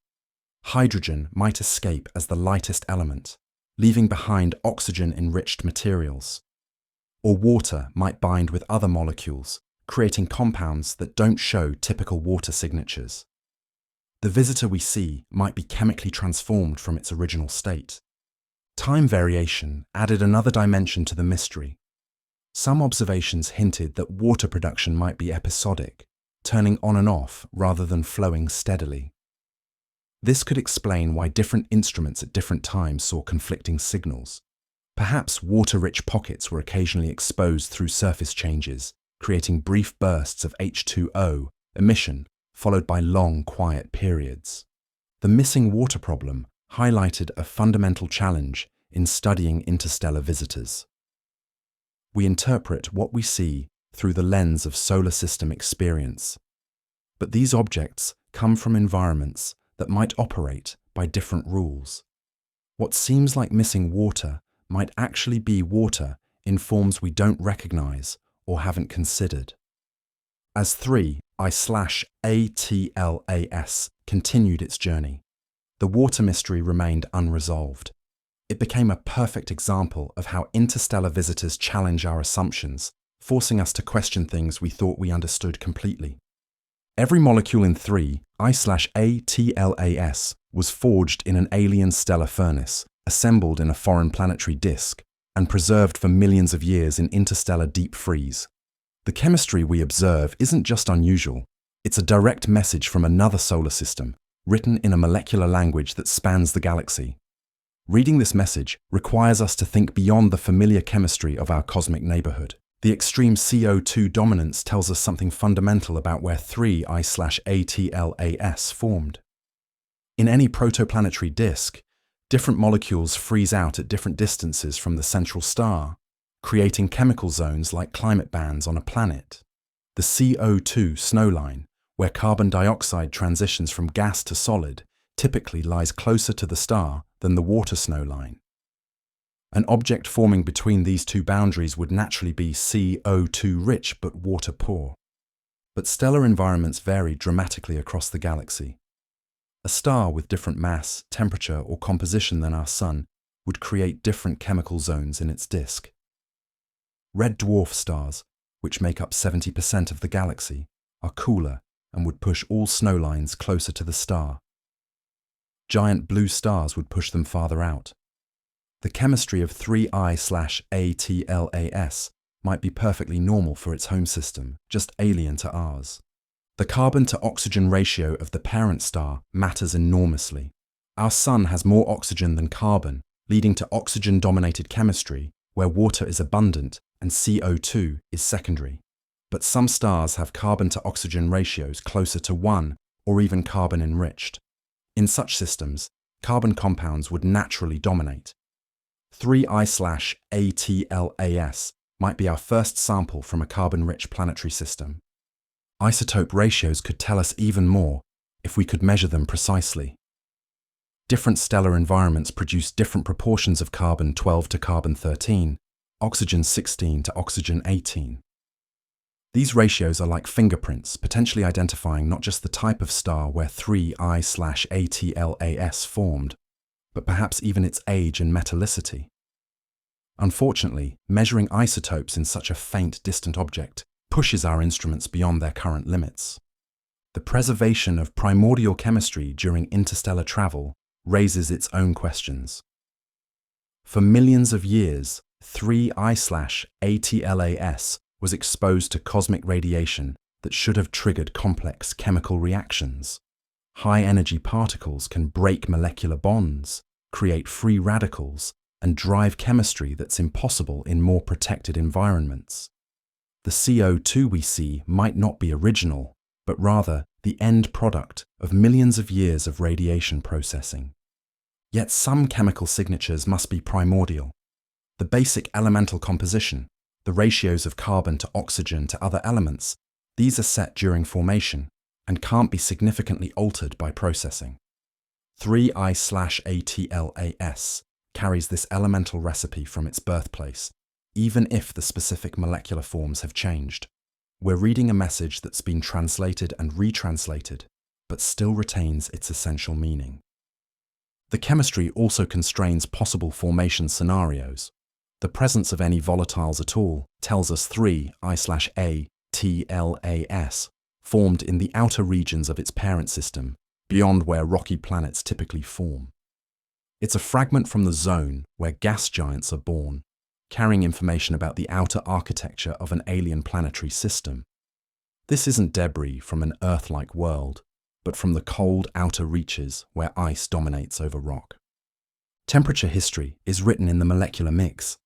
Speaker 1: Hydrogen might escape as the lightest element, leaving behind oxygen-enriched materials. Or water might bind with other molecules, creating compounds that don't show typical water signatures. The visitor we see might be chemically transformed from its original state. Time variation added another dimension to the mystery. Some observations hinted that water production might be episodic, turning on and off rather than flowing steadily. This could explain why different instruments at different times saw conflicting signals. Perhaps water-rich pockets were occasionally exposed through surface changes, creating brief bursts of H2O emission, followed by long, quiet periods. The missing water problem highlighted a fundamental challenge in studying interstellar visitors. We interpret what we see through the lens of solar system experience. But these objects come from environments that might operate by different rules. What seems like missing water might actually be water in forms we don't recognize or haven't considered. As 3I/ATLAS continued its journey, the water mystery remained unresolved. It became a perfect example of how interstellar visitors challenge our assumptions, forcing us to question things we thought we understood completely. Every molecule in 3I/ATLAS was forged in an alien stellar furnace, assembled in a foreign planetary disk, and preserved for millions of years in interstellar deep freeze. The chemistry we observe isn't just unusual, it's a direct message from another solar system, written in a molecular language that spans the galaxy. Reading this message requires us to think beyond the familiar chemistry of our cosmic neighborhood. The extreme CO2 dominance tells us something fundamental about where 3I/ATLAS formed. In any protoplanetary disk, different molecules freeze out at different distances from the central star, creating chemical zones like climate bands on a planet. The CO2 snowline, where carbon dioxide transitions from gas to solid, typically lies closer to the star than the water snowline. An object forming between these two boundaries would naturally be CO2-rich but water-poor. But stellar environments vary dramatically across the galaxy. A star with different mass, temperature, or composition than our Sun would create different chemical zones in its disk. Red dwarf stars, which make up 70% of the galaxy, are cooler and would push all snowlines closer to the star. Giant blue stars would push them farther out. The chemistry of 3I/ATLAS might be perfectly normal for its home system, just alien to ours. The carbon-to-oxygen ratio of the parent star matters enormously. Our Sun has more oxygen than carbon, leading to oxygen-dominated chemistry, where water is abundant and CO2 is secondary. But some stars have carbon-to-oxygen ratios closer to 1 or even carbon-enriched. In such systems, carbon compounds would naturally dominate. 3I/ATLAS might be our first sample from a carbon-rich planetary system. Isotope ratios could tell us even more if we could measure them precisely. Different stellar environments produce different proportions of carbon-12 to carbon-13, oxygen-16 to oxygen-18. These ratios are like fingerprints, potentially identifying not just the type of star where 3I/ATLAS formed, but perhaps even its age and metallicity. Unfortunately, measuring isotopes in such a faint, distant object pushes our instruments beyond their current limits. The preservation of primordial chemistry during interstellar travel raises its own questions. For millions of years, 3I/ATLAS was exposed to cosmic radiation that should have triggered complex chemical reactions. High-energy particles can break molecular bonds, create free radicals, and drive chemistry that's impossible in more protected environments. The CO2 we see might not be original, but rather the end product of millions of years of radiation processing. Yet some chemical signatures must be primordial. The basic elemental composition, the ratios of carbon to oxygen to other elements, these are set during formation and can't be significantly altered by processing. 3I/ATLAS carries this elemental recipe from its birthplace, even if the specific molecular forms have changed. We're reading a message that's been translated and retranslated, but still retains its essential meaning. The chemistry also constrains possible formation scenarios. The presence of any volatiles at all tells us 3I/ATLAS formed in the outer regions of its parent system, beyond where rocky planets typically form. It's a fragment from the zone where gas giants are born, carrying information about the outer architecture of an alien planetary system. This isn't debris from an Earth-like world, but from the cold outer reaches where ice dominates over rock. Temperature history is written in the molecular mix.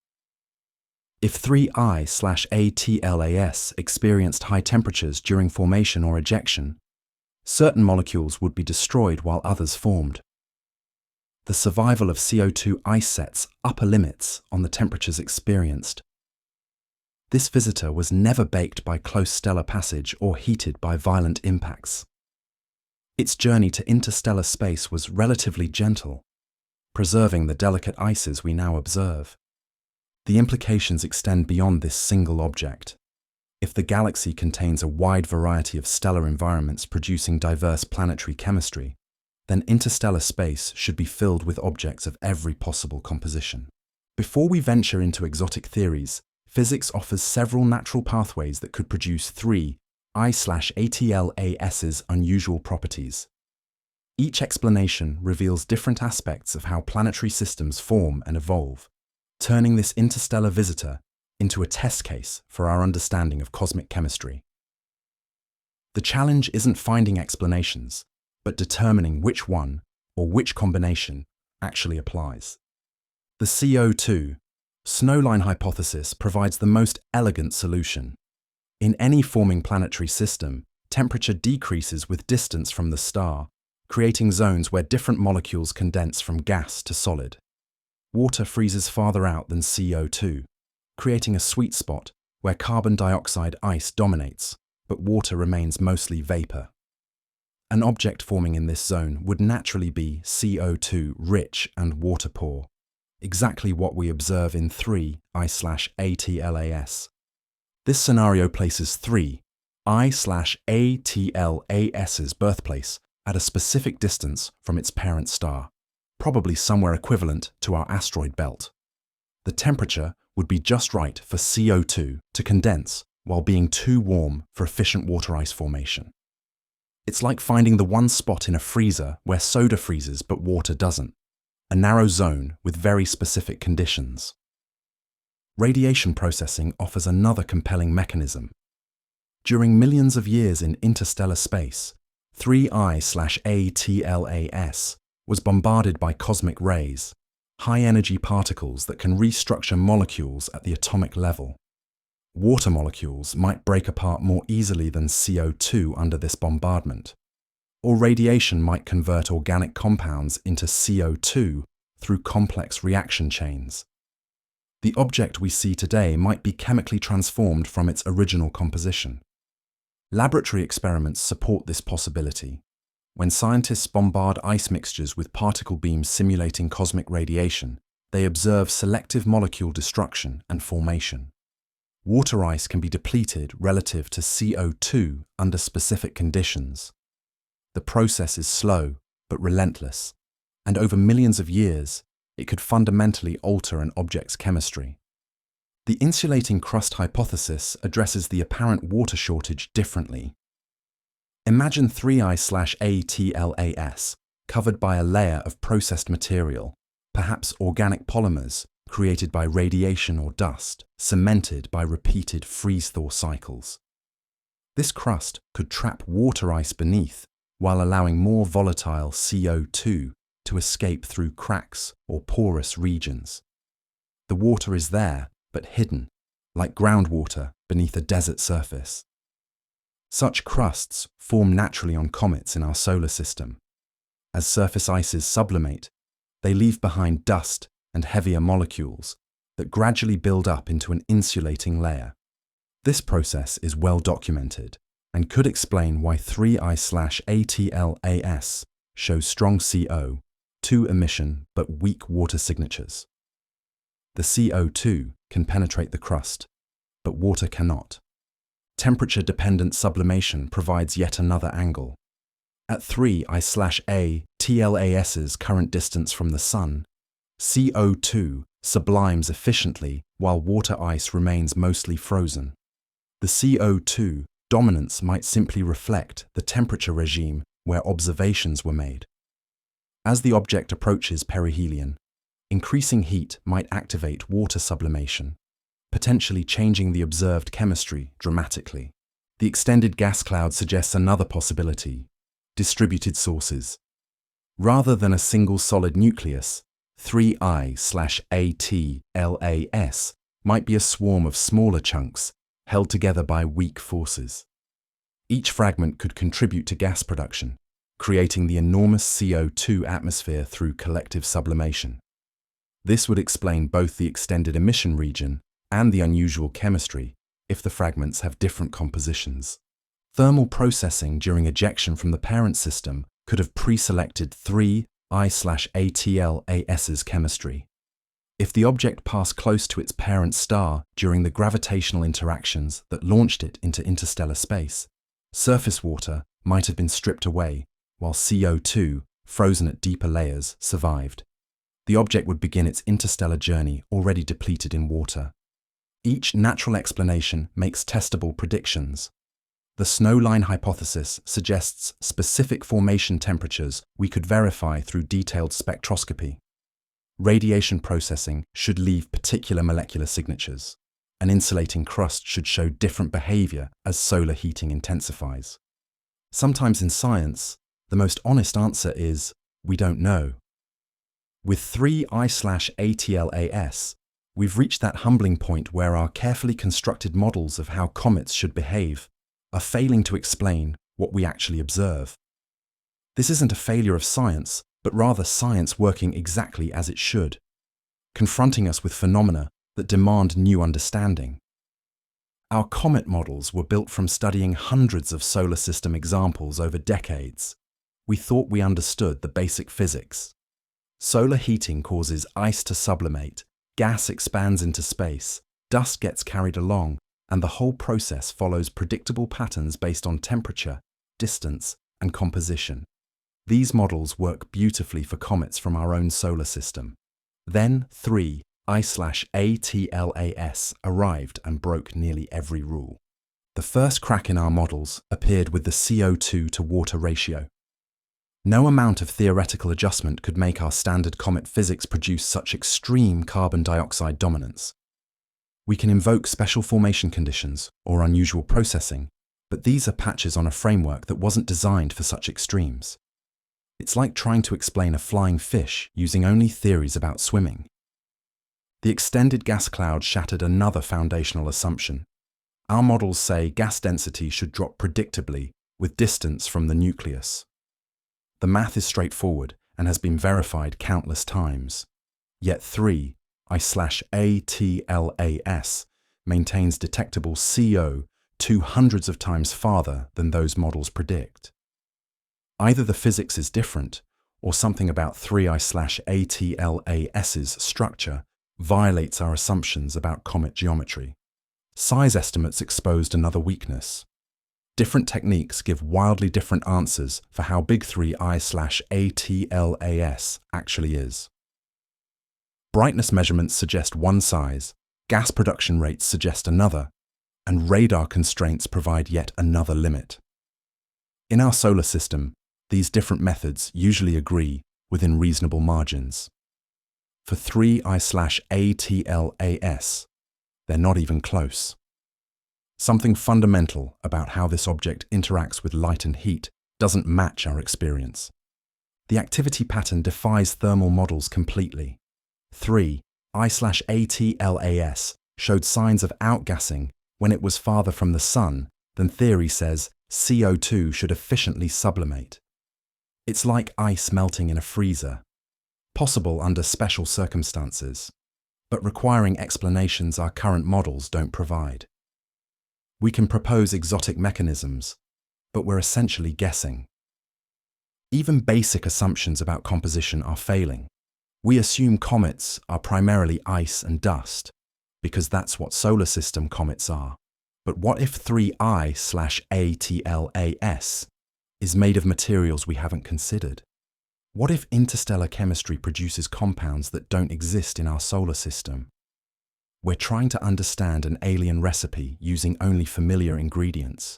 Speaker 1: If 3I/ATLAS experienced high temperatures during formation or ejection, certain molecules would be destroyed while others formed. The survival of CO2 ice sets upper limits on the temperatures experienced. This visitor was never baked by close stellar passage or heated by violent impacts. Its journey to interstellar space was relatively gentle, preserving the delicate ices we now observe. The implications extend beyond this single object. If the galaxy contains a wide variety of stellar environments producing diverse planetary chemistry, then interstellar space should be filled with objects of every possible composition. Before we venture into exotic theories, physics offers several natural pathways that could produce 3I/ATLAS's unusual properties. Each explanation reveals different aspects of how planetary systems form and evolve, turning this interstellar visitor into a test case for our understanding of cosmic chemistry. The challenge isn't finding explanations, but determining which one or which combination actually applies. The CO2 snowline hypothesis provides the most elegant solution. In any forming planetary system, temperature decreases with distance from the star, creating zones where different molecules condense from gas to solid. Water freezes farther out than CO2, creating a sweet spot where carbon dioxide ice dominates, but water remains mostly vapor. An object forming in this zone would naturally be CO2-rich and water-poor, exactly what we observe in 3I/ATLAS. This scenario places 3I/ATLAS's birthplace at a specific distance from its parent star, probably somewhere equivalent to our asteroid belt. The temperature would be just right for CO2 to condense while being too warm for efficient water ice formation. It's like finding the one spot in a freezer where soda freezes but water doesn't, a narrow zone with very specific conditions. Radiation processing offers another compelling mechanism. During millions of years in interstellar space, 3I/ATLAS was bombarded by cosmic rays, high-energy particles that can restructure molecules at the atomic level. Water molecules might break apart more easily than CO2 under this bombardment, or radiation might convert organic compounds into CO2 through complex reaction chains, the object we see today might be chemically transformed from its original composition. Laboratory experiments support this possibility. When scientists bombard ice mixtures with particle beams simulating cosmic radiation, they observe selective molecule destruction and formation. Water ice can be depleted relative to CO2 under specific conditions. The process is slow but relentless, and over millions of years, it could fundamentally alter an object's chemistry. The insulating crust hypothesis addresses the apparent water shortage differently. Imagine 3I/ATLAS covered by a layer of processed material, perhaps organic polymers created by radiation or dust, cemented by repeated freeze-thaw cycles. This crust could trap water ice beneath while allowing more volatile CO2 to escape through cracks or porous regions. The water is there, but hidden, like groundwater beneath a desert surface. Such crusts form naturally on comets in our solar system. As surface ices sublimate, they leave behind dust and heavier molecules that gradually build up into an insulating layer. This process is well documented and could explain why 3I/ATLAS shows strong CO2 emission but weak water signatures. The CO2 can penetrate the crust, but water cannot. Temperature-dependent sublimation provides yet another angle. At 3I/ATLAS's current distance from the Sun, CO2 sublimes efficiently while water ice remains mostly frozen. The CO2 dominance might simply reflect the temperature regime where observations were made. As the object approaches perihelion, increasing heat might activate water sublimation, potentially changing the observed chemistry dramatically. The extended gas cloud suggests another possibility: distributed sources. Rather than a single solid nucleus, 3I/ATLAS might be a swarm of smaller chunks held together by weak forces. Each fragment could contribute to gas production, creating the enormous CO2 atmosphere through collective sublimation. This would explain both the extended emission region and the unusual chemistry if the fragments have different compositions. Thermal processing during ejection from the parent system could have pre-selected 3I/ATLAS's chemistry. If the object passed close to its parent star during the gravitational interactions that launched it into interstellar space, surface water might have been stripped away, while CO2, frozen at deeper layers, survived. The object would begin its interstellar journey already depleted in water. Each natural explanation makes testable predictions. The snowline hypothesis suggests specific formation temperatures we could verify through detailed spectroscopy. Radiation processing should leave particular molecular signatures. An insulating crust should show different behavior as solar heating intensifies. Sometimes in science, the most honest answer is, we don't know. With 3I/ATLAS, we've reached that humbling point where our carefully constructed models of how comets should behave are failing to explain what we actually observe. This isn't a failure of science, but rather science working exactly as it should, confronting us with phenomena that demand new understanding. Our comet models were built from studying hundreds of solar system examples over decades. We thought we understood the basic physics. Solar heating causes ice to sublimate, gas expands into space, dust gets carried along, and the whole process follows predictable patterns based on temperature, distance, and composition. These models work beautifully for comets from our own solar system. Then 3I/ATLAS arrived and broke nearly every rule. The first crack in our models appeared with the CO2 to water ratio. No amount of theoretical adjustment could make our standard comet physics produce such extreme carbon dioxide dominance. We can invoke special formation conditions or unusual processing, but these are patches on a framework that wasn't designed for such extremes. It's like trying to explain a flying fish using only theories about swimming. The extended gas cloud shattered another foundational assumption. Our models say gas density should drop predictably with distance from the nucleus. The math is straightforward and has been verified countless times. Yet I/ATLAS maintains detectable CO 200s of times farther than those models predict. Either the physics is different, or something about 3I/ATLAS's structure violates our assumptions about comet geometry. Size estimates exposed another weakness. Different techniques give wildly different answers for how big 3I/ATLAS actually is. Brightness measurements suggest one size, gas production rates suggest another, and radar constraints provide yet another limit. In our solar system, these different methods usually agree within reasonable margins. For 3I/ATLAS, they're not even close. Something fundamental about how this object interacts with light and heat doesn't match our experience. The activity pattern defies thermal models completely. 3I/ATLAS showed signs of outgassing when it was farther from the sun than theory says CO2 should efficiently sublimate. It's like ice melting in a freezer, possible under special circumstances, but requiring explanations our current models don't provide. We can propose exotic mechanisms, but we're essentially guessing. Even basic assumptions about composition are failing. We assume comets are primarily ice and dust, because that's what solar system comets are. But what if 3I/ATLAS is made of materials we haven't considered? What if interstellar chemistry produces compounds that don't exist in our solar system? We're trying to understand an alien recipe using only familiar ingredients.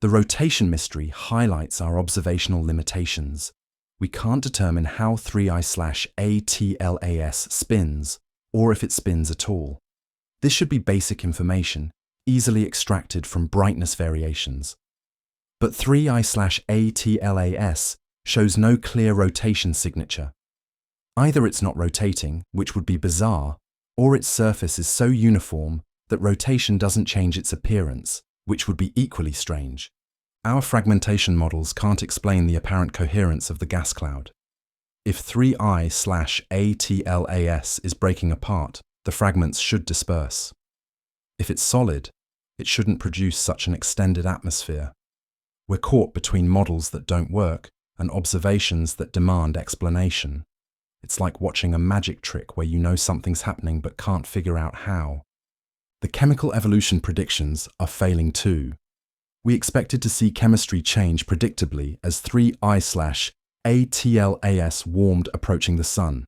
Speaker 1: The rotation mystery highlights our observational limitations. We can't determine how 3I/ATLAS spins, or if it spins at all. This should be basic information, easily extracted from brightness variations. But 3I/ATLAS shows no clear rotation signature. Either it's not rotating, which would be bizarre, or its surface is so uniform that rotation doesn't change its appearance, which would be equally strange. Our fragmentation models can't explain the apparent coherence of the gas cloud. If 3I/ATLAS is breaking apart, the fragments should disperse. If it's solid, it shouldn't produce such an extended atmosphere. We're caught between models that don't work and observations that demand explanation. It's like watching a magic trick where you know something's happening but can't figure out how. The chemical evolution predictions are failing too. We expected to see chemistry change predictably as 3I/ATLAS warmed approaching the sun.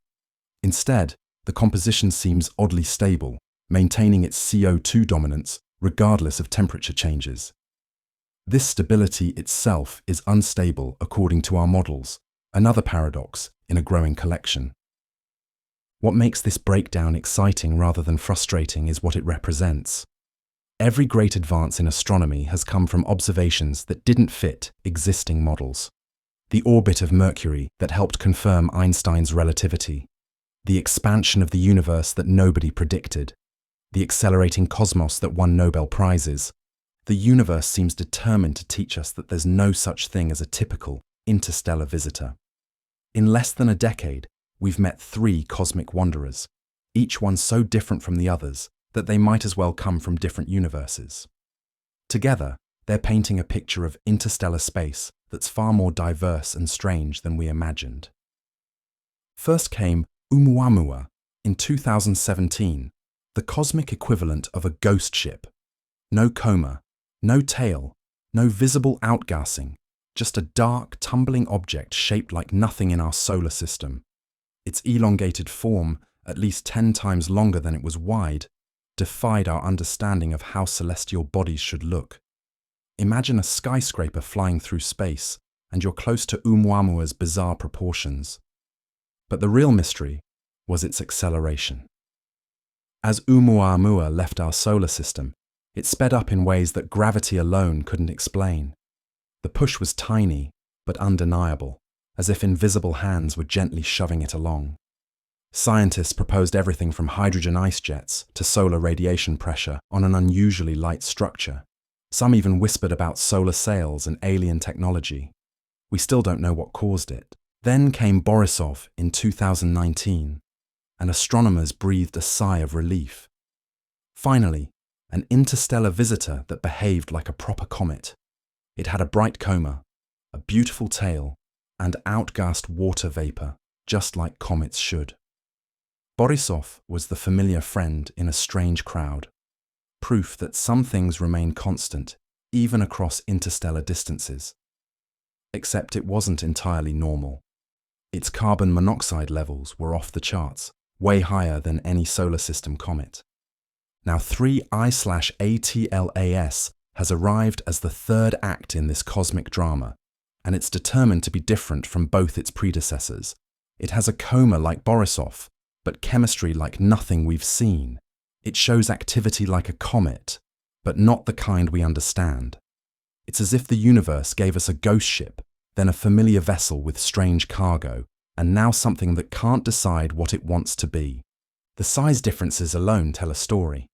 Speaker 1: Instead, the composition seems oddly stable, maintaining its CO2 dominance regardless of temperature changes. This stability itself is unstable according to our models, another paradox in a growing collection. What makes this breakdown exciting rather than frustrating is what it represents. Every great advance in astronomy has come from observations that didn't fit existing models. The orbit of Mercury that helped confirm Einstein's relativity, the expansion of the universe that nobody predicted, the accelerating cosmos that won Nobel Prizes. The universe seems determined to teach us that there's no such thing as a typical interstellar visitor. In less than a decade, we've met 3 cosmic wanderers, each one so different from the others that they might as well come from different universes. Together, they're painting a picture of interstellar space that's far more diverse and strange than we imagined. First came Oumuamua in 2017, the cosmic equivalent of a ghost ship. No coma, no tail, no visible outgassing, just a dark, tumbling object shaped like nothing in our solar system. Its elongated form, at least 10 times longer than it was wide, defied our understanding of how celestial bodies should look. Imagine a skyscraper flying through space, and you're close to Oumuamua's bizarre proportions. But the real mystery was its acceleration. As Oumuamua left our solar system, it sped up in ways that gravity alone couldn't explain. The push was tiny, but undeniable, as if invisible hands were gently shoving it along. Scientists proposed everything from hydrogen ice jets to solar radiation pressure on an unusually light structure. Some even whispered about solar sails and alien technology. We still don't know what caused it. Then came Borisov in 2019. and astronomers breathed a sigh of relief. Finally, an interstellar visitor that behaved like a proper comet. It had a bright coma, a beautiful tail, and outgassed water vapor, just like comets should. Borisov was the familiar friend in a strange crowd, proof that some things remain constant, even across interstellar distances. Except it wasn't entirely normal. Its carbon monoxide levels were off the charts, way higher than any solar system comet. Now 3I/ATLAS has arrived as the third act in this cosmic drama, and it's determined to be different from both its predecessors. It has a coma like Borisov, but chemistry like nothing we've seen. It shows activity like a comet, but not the kind we understand. It's as if the universe gave us a ghost ship, then a familiar vessel with strange cargo, and now something that can't decide what it wants to be. The size differences alone tell a story.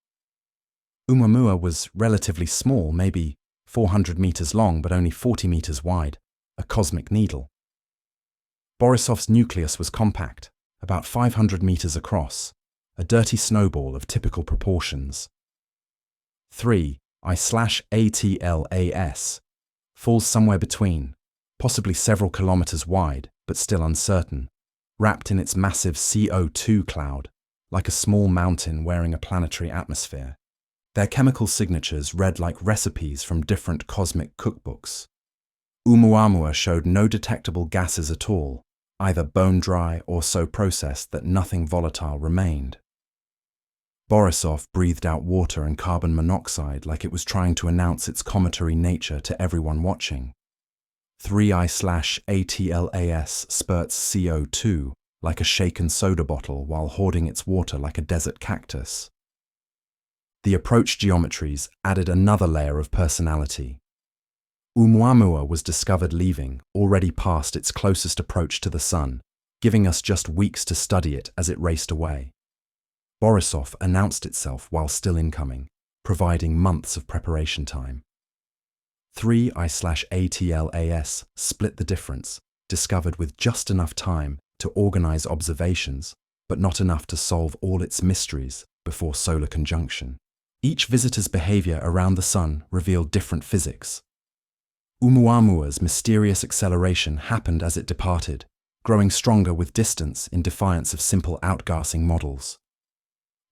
Speaker 1: Oumuamua was relatively small, maybe 400 meters long but only 40 meters wide, a cosmic needle. Borisov's nucleus was compact, about 500 meters across, a dirty snowball of typical proportions. 3I/ATLAS falls somewhere between, possibly several kilometers wide, but still uncertain, wrapped in its massive CO2 cloud, like a small mountain wearing a planetary atmosphere. Their chemical signatures read like recipes from different cosmic cookbooks. Oumuamua showed no detectable gases at all, either bone dry or so processed that nothing volatile remained. Borisov breathed out water and carbon monoxide like it was trying to announce its cometary nature to everyone watching. 3I/ATLAS spurts CO2 like a shaken soda bottle while hoarding its water like a desert cactus. The approach geometries added another layer of personality. Oumuamua was discovered leaving, already past its closest approach to the Sun, giving us just weeks to study it as it raced away. Borisov announced itself while still incoming, providing months of preparation time. 3I/ATLAS split the difference, discovered with just enough time to organize observations, but not enough to solve all its mysteries before solar conjunction. Each visitor's behavior around the Sun revealed different physics. Oumuamua's mysterious acceleration happened as it departed, growing stronger with distance in defiance of simple outgassing models.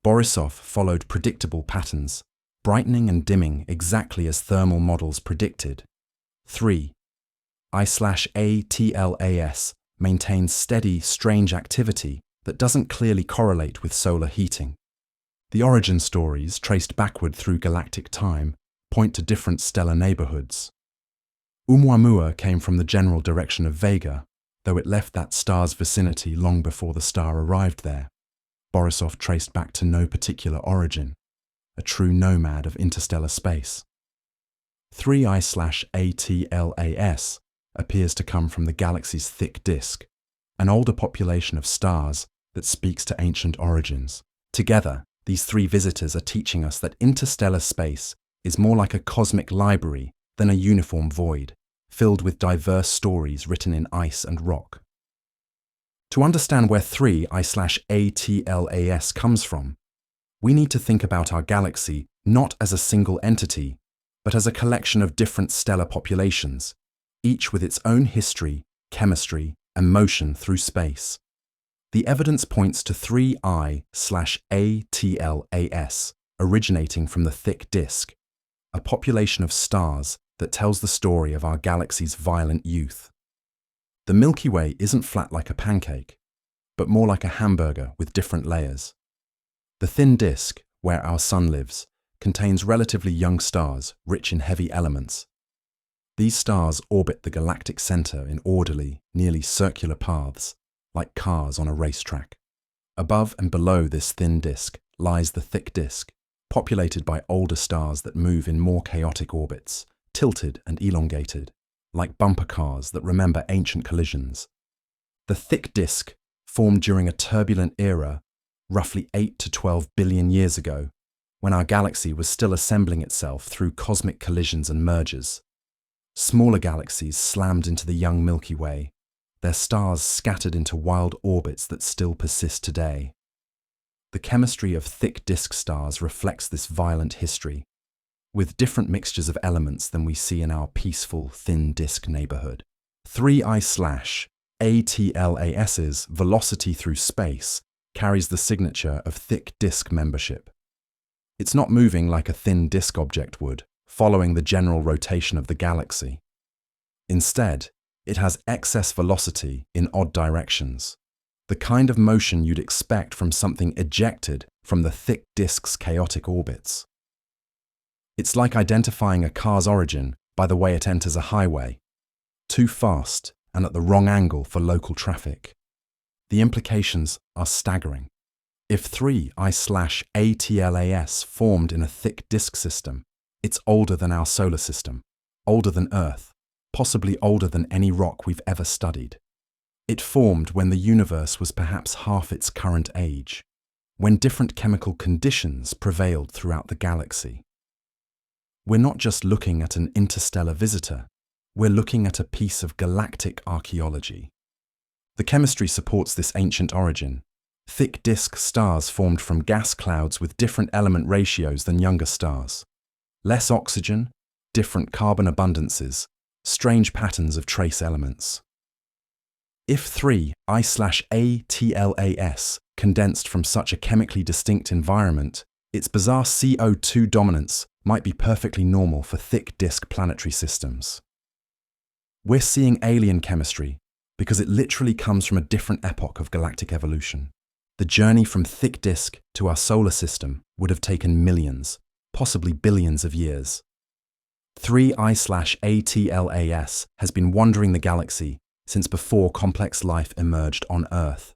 Speaker 1: Borisov followed predictable patterns, brightening and dimming exactly as thermal models predicted. 3I/ATLAS maintains steady, strange activity that doesn't clearly correlate with solar heating. The origin stories, traced backward through galactic time, point to different stellar neighborhoods. Oumuamua came from the general direction of Vega, though it left that star's vicinity long before the star arrived there. Borisov traced back to no particular origin, a true nomad of interstellar space. 3I/ATLAS appears to come from the galaxy's thick disk, an older population of stars that speaks to ancient origins. Together, these three visitors are teaching us that interstellar space is more like a cosmic library than a uniform void, filled with diverse stories written in ice and rock. To understand where 3I/ATLAS comes from, we need to think about our galaxy not as a single entity, but as a collection of different stellar populations, each with its own history, chemistry, and motion through space. The evidence points to 3I/ATLAS originating from the thick disk, a population of stars that tells the story of our galaxy's violent youth. The Milky Way isn't flat like a pancake, but more like a hamburger with different layers. The thin disk, where our Sun lives, contains relatively young stars rich in heavy elements. These stars orbit the galactic center in orderly, nearly circular paths, like cars on a racetrack. Above and below this thin disk lies the thick disk, populated by older stars that move in more chaotic orbits, tilted and elongated, like bumper cars that remember ancient collisions. The thick disk formed during a turbulent era, roughly 8 to 12 billion years ago, when our galaxy was still assembling itself through cosmic collisions and mergers. Smaller galaxies slammed into the young Milky Way, their stars scattered into wild orbits that still persist today. The chemistry of thick disk stars reflects this violent history, with different mixtures of elements than we see in our peaceful, thin disk neighborhood. 3I/ATLAS's velocity through space carries the signature of thick disk membership. It's not moving like a thin disk object would, following the general rotation of the galaxy. Instead, it has excess velocity in odd directions, the kind of motion you'd expect from something ejected from the thick disk's chaotic orbits. It's like identifying a car's origin by the way it enters a highway, too fast and at the wrong angle for local traffic. The implications are staggering. If 3I/ATLAS formed in a thick disk system, it's older than our solar system, older than Earth, possibly older than any rock we've ever studied. It formed when the universe was perhaps half its current age, when different chemical conditions prevailed throughout the galaxy. We're not just looking at an interstellar visitor, we're looking at a piece of galactic archaeology. The chemistry supports this ancient origin. Thick disk stars formed from gas clouds with different element ratios than younger stars. Less oxygen, different carbon abundances, strange patterns of trace elements. If 3I/ATLAS condensed from such a chemically distinct environment, its bizarre CO2 dominance might be perfectly normal for thick disk planetary systems. We're seeing alien chemistry because it literally comes from a different epoch of galactic evolution. The journey from thick disk to our solar system would have taken millions, possibly billions of years. 3I/ATLAS has been wandering the galaxy since before complex life emerged on Earth.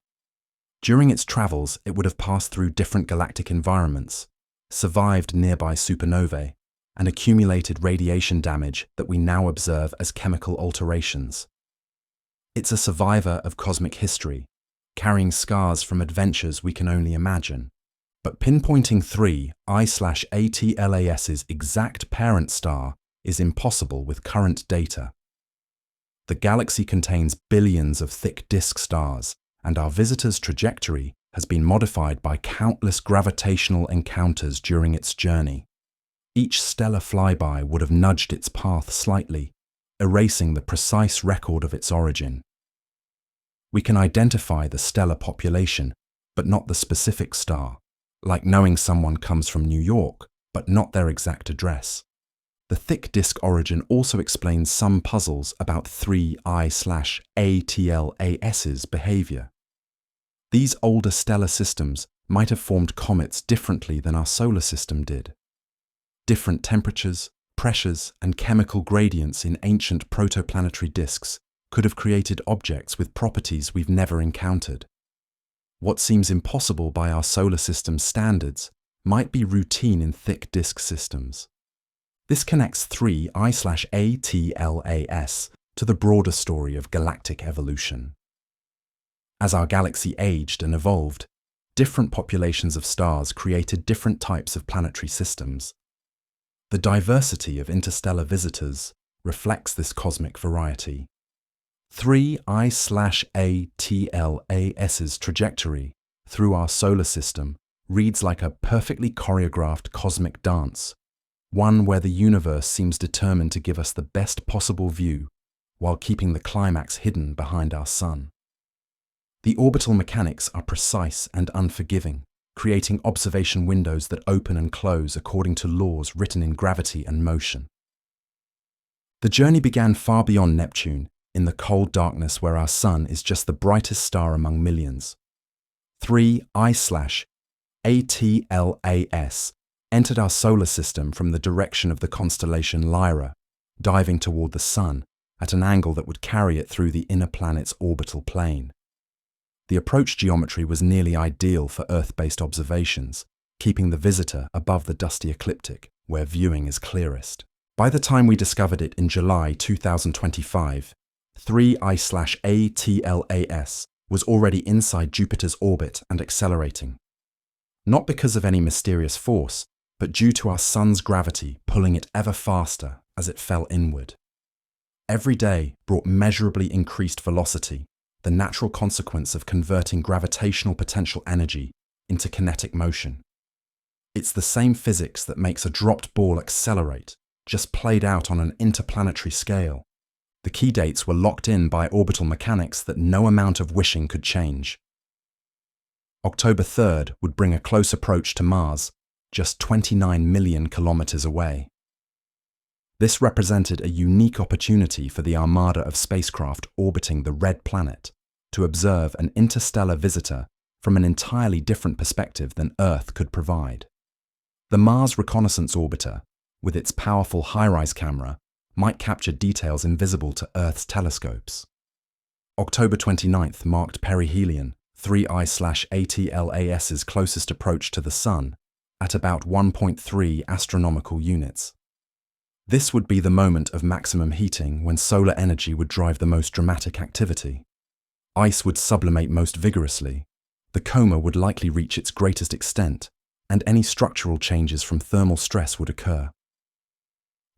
Speaker 1: During its travels, it would have passed through different galactic environments, survived nearby supernovae, and accumulated radiation damage that we now observe as chemical alterations. It's a survivor of cosmic history, carrying scars from adventures we can only imagine. But pinpointing 3I/ATLAS's exact parent star is impossible with current data. The galaxy contains billions of thick disk stars, and our visitor's trajectory has been modified by countless gravitational encounters during its journey. Each stellar flyby would have nudged its path slightly, erasing the precise record of its origin. We can identify the stellar population, but not the specific star, like knowing someone comes from New York, but not their exact address. The thick disk origin also explains some puzzles about 3I/ATLAS's behavior. These older stellar systems might have formed comets differently than our solar system did. Different temperatures, pressures, and chemical gradients in ancient protoplanetary disks could have created objects with properties we've never encountered. What seems impossible by our solar system standards might be routine in thick disk systems. This connects 3I/ATLAS to the broader story of galactic evolution. As our galaxy aged and evolved, different populations of stars created different types of planetary systems. The diversity of interstellar visitors reflects this cosmic variety. 3I/ATLAS's trajectory through our solar system reads like a perfectly choreographed cosmic dance, one where the universe seems determined to give us the best possible view while keeping the climax hidden behind our sun. The orbital mechanics are precise and unforgiving, creating observation windows that open and close according to laws written in gravity and motion. The journey began far beyond Neptune, in the cold darkness where our sun is just the brightest star among millions. 3I/ATLAS entered our solar system from the direction of the constellation Lyra, diving toward the sun at an angle that would carry it through the inner planet's orbital plane. The approach geometry was nearly ideal for Earth-based observations, keeping the visitor above the dusty ecliptic, where viewing is clearest. By the time we discovered it in July 2025, 3I/ATLAS was already inside Jupiter's orbit and accelerating. Not because of any mysterious force, but due to our sun's gravity pulling it ever faster as it fell inward. Every day brought measurably increased velocity, the natural consequence of converting gravitational potential energy into kinetic motion. It's the same physics that makes a dropped ball accelerate, just played out on an interplanetary scale. The key dates were locked in by orbital mechanics that no amount of wishing could change. October 3rd would bring a close approach to Mars, just 29 million kilometers away. This represented a unique opportunity for the armada of spacecraft orbiting the red planet to observe an interstellar visitor from an entirely different perspective than Earth could provide. The Mars Reconnaissance Orbiter, with its powerful high-rise camera, might capture details invisible to Earth's telescopes. October 29th marked perihelion, 3I/ATLAS's closest approach to the Sun, at about 1.3 astronomical units. This would be the moment of maximum heating when solar energy would drive the most dramatic activity. Ice would sublimate most vigorously, the coma would likely reach its greatest extent, and any structural changes from thermal stress would occur.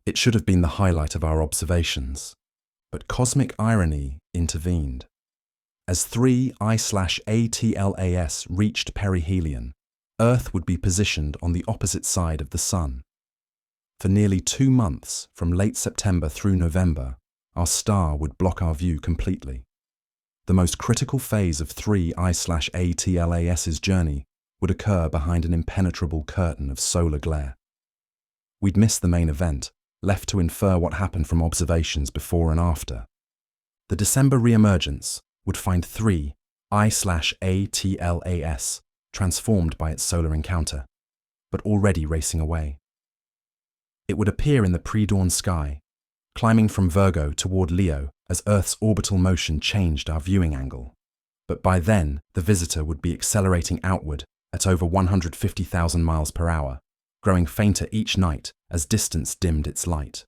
Speaker 1: It should have been the highlight of our observations, but cosmic irony intervened. As 3I/ATLAS reached perihelion, Earth would be positioned on the opposite side of the Sun. For nearly 2 months, from late September through November, our star would block our view completely. The most critical phase of 3I/ATLAS's journey would occur behind an impenetrable curtain of solar glare. We'd miss the main event, left to infer what happened from observations before and after. The December re-emergence would find 3I/ATLAS transformed by its solar encounter, but already racing away. It would appear in the pre-dawn sky, climbing from Virgo toward Leo as Earth's orbital motion changed our viewing angle. But by then, the visitor would be accelerating outward at over 150,000 miles per hour, growing fainter each night as distance dimmed its light.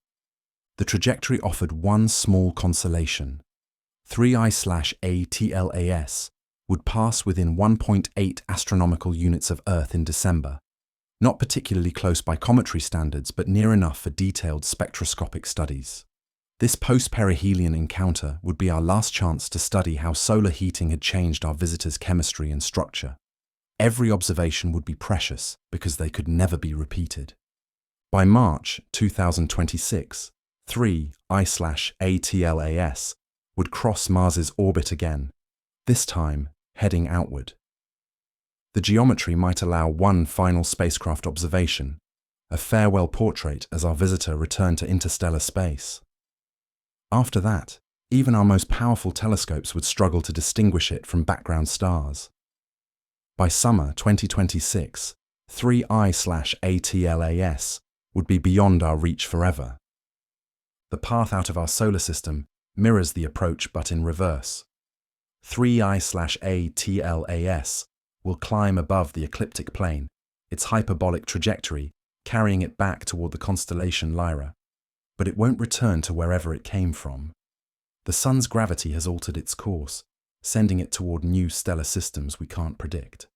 Speaker 1: The trajectory offered one small consolation. 3I/ATLAS would pass within 1.8 astronomical units of Earth in December, not particularly close by cometary standards, but near enough for detailed spectroscopic studies. This post-perihelion encounter would be our last chance to study how solar heating had changed our visitor's chemistry and structure. Every observation would be precious because they could never be repeated. By March 2026, 3I/ATLAS would cross Mars's orbit again, this time heading outward. The geometry might allow one final spacecraft observation, a farewell portrait as our visitor returned to interstellar space. After that, even our most powerful telescopes would struggle to distinguish it from background stars. By summer 2026, 3I/ATLAS would be beyond our reach forever. The path out of our solar system mirrors the approach but in reverse. 3I/ATLAS will climb above the ecliptic plane, its hyperbolic trajectory carrying it back toward the constellation Lyra, but it won't return to wherever it came from. The Sun's gravity has altered its course, sending it toward new stellar systems we can't predict.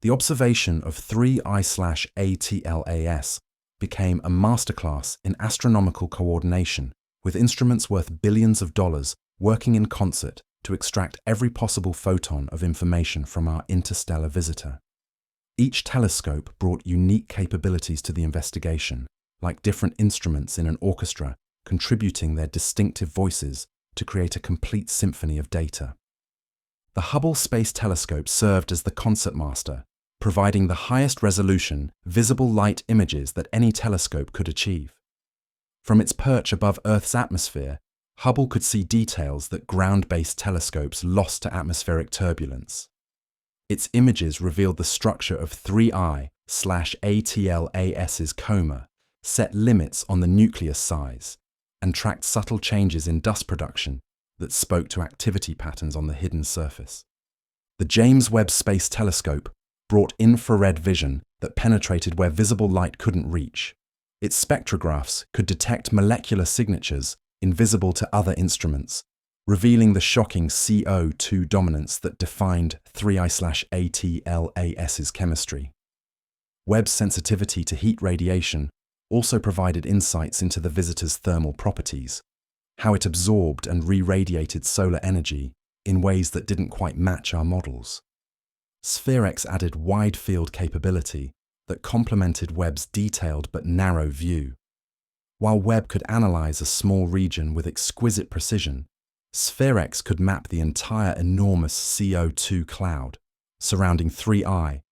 Speaker 1: The observation of 3I/ATLAS became a masterclass in astronomical coordination, with instruments worth billions of dollars working in concert to extract every possible photon of information from our interstellar visitor. Each telescope brought unique capabilities to the investigation, like different instruments in an orchestra contributing their distinctive voices to create a complete symphony of data. The Hubble Space Telescope served as the concertmaster, providing the highest resolution, visible light images that any telescope could achieve. From its perch above Earth's atmosphere, Hubble could see details that ground-based telescopes lost to atmospheric turbulence. Its images revealed the structure of 3I/ATLAS's coma, set limits on the nucleus size, and tracked subtle changes in dust production that spoke to activity patterns on the hidden surface. The James Webb Space Telescope brought infrared vision that penetrated where visible light couldn't reach. Its spectrographs could detect molecular signatures invisible to other instruments, revealing the shocking CO2 dominance that defined 3I/ATLAS's chemistry. Webb's sensitivity to heat radiation also provided insights into the visitor's thermal properties, how it absorbed and re-radiated solar energy in ways that didn't quite match our models. SphereX added wide-field capability that complemented Webb's detailed but narrow view. While Webb could analyze a small region with exquisite precision, SphereX could map the entire enormous CO2 cloud surrounding 3I/ATLAS.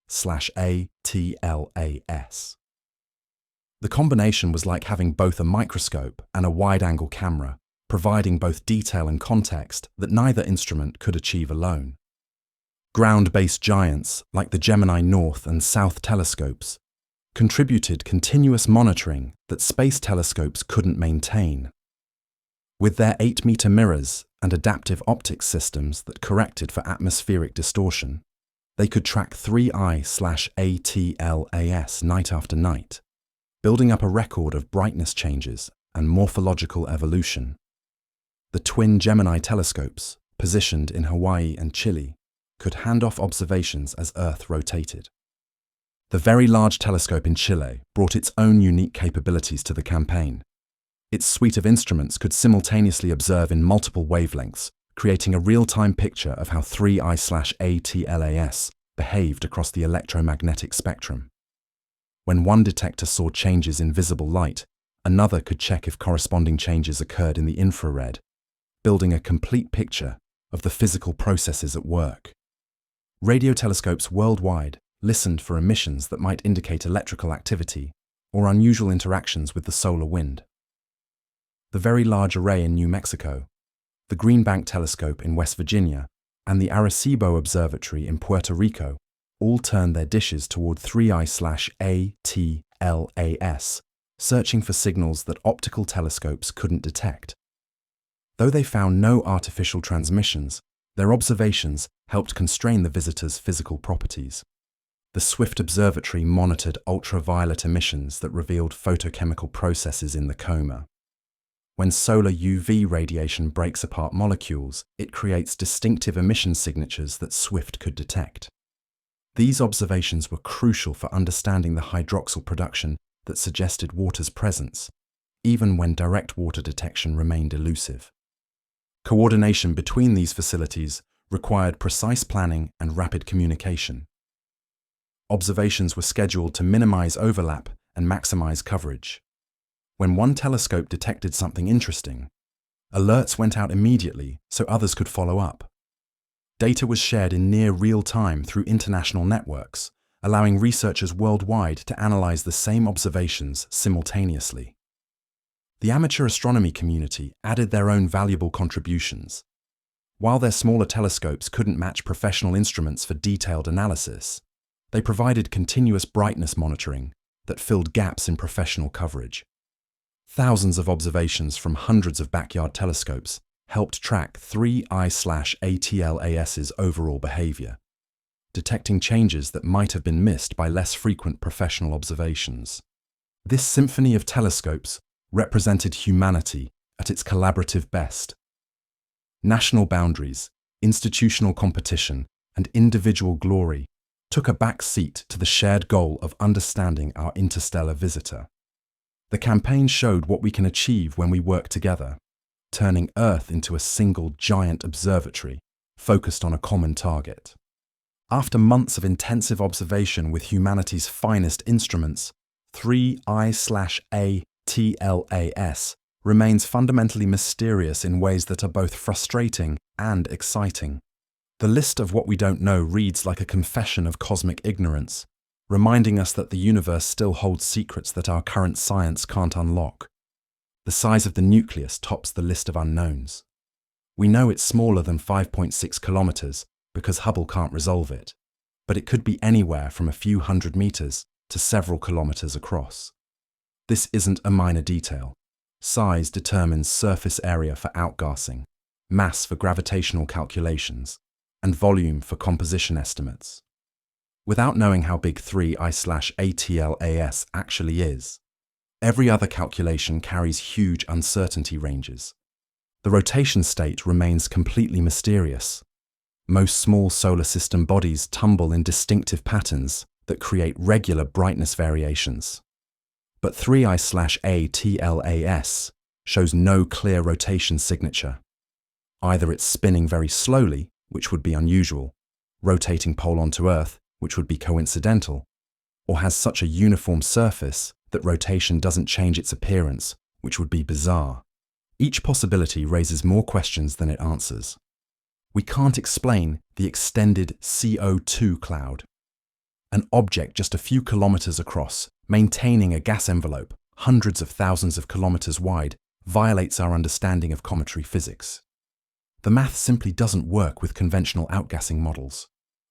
Speaker 1: The combination was like having both a microscope and a wide-angle camera, providing both detail and context that neither instrument could achieve alone. Ground-based giants like the Gemini North and South telescopes contributed continuous monitoring that space telescopes couldn't maintain. With their 8-meter mirrors and adaptive optics systems that corrected for atmospheric distortion, they could track 3I/ATLAS night after night, building up a record of brightness changes and morphological evolution. The twin Gemini telescopes, positioned in Hawaii and Chile, could hand off observations as Earth rotated. The Very Large Telescope in Chile brought its own unique capabilities to the campaign. Its suite of instruments could simultaneously observe in multiple wavelengths, creating a real-time picture of how 3I/ATLAS behaved across the electromagnetic spectrum. When one detector saw changes in visible light, another could check if corresponding changes occurred in the infrared, building a complete picture of the physical processes at work. Radio telescopes worldwide listened for emissions that might indicate electrical activity or unusual interactions with the solar wind. The Very Large Array in New Mexico, the Green Bank Telescope in West Virginia, and the Arecibo Observatory in Puerto Rico all turned their dishes toward 3I/ATLAS, searching for signals that optical telescopes couldn't detect. Though they found no artificial transmissions, their observations helped constrain the visitors' physical properties. The Swift Observatory monitored ultraviolet emissions that revealed photochemical processes in the coma. When solar UV radiation breaks apart molecules, it creates distinctive emission signatures that Swift could detect. These observations were crucial for understanding the hydroxyl production that suggested water's presence, even when direct water detection remained elusive. Coordination between these facilities required precise planning and rapid communication. Observations were scheduled to minimize overlap and maximize coverage. When one telescope detected something interesting, alerts went out immediately so others could follow up. Data was shared in near real time through international networks, allowing researchers worldwide to analyze the same observations simultaneously. The amateur astronomy community added their own valuable contributions. While their smaller telescopes couldn't match professional instruments for detailed analysis, they provided continuous brightness monitoring that filled gaps in professional coverage. Thousands of observations from hundreds of backyard telescopes helped track 3I/ATLAS's overall behavior, detecting changes that might have been missed by less frequent professional observations. This symphony of telescopes represented humanity at its collaborative best. National boundaries, institutional competition, and individual glory took a back seat to the shared goal of understanding our interstellar visitor. The campaign showed what we can achieve when we work together, turning Earth into a single giant observatory focused on a common target. After months of intensive observation with humanity's finest instruments, 3I/ATLAS remains fundamentally mysterious in ways that are both frustrating and exciting. The list of what we don't know reads like a confession of cosmic ignorance, reminding us that the universe still holds secrets that our current science can't unlock. The size of the nucleus tops the list of unknowns. We know it's smaller than 5.6 kilometers because Hubble can't resolve it, but it could be anywhere from a few hundred meters to several kilometers across. This isn't a minor detail. Size determines surface area for outgassing, mass for gravitational calculations, and volume for composition estimates. Without knowing how big 3I/ATLAS actually is, every other calculation carries huge uncertainty ranges. The rotation state remains completely mysterious. Most small solar system bodies tumble in distinctive patterns that create regular brightness variations. But 3I/ATLAS shows no clear rotation signature. Either it's spinning very slowly, which would be unusual, rotating pole onto Earth, which would be coincidental, or has such a uniform surface that rotation doesn't change its appearance, which would be bizarre. Each possibility raises more questions than it answers. We can't explain the extended CO2 cloud, an object just a few kilometers across, maintaining a gas envelope hundreds of thousands of kilometers wide, violates our understanding of cometary physics. The math simply doesn't work with conventional outgassing models.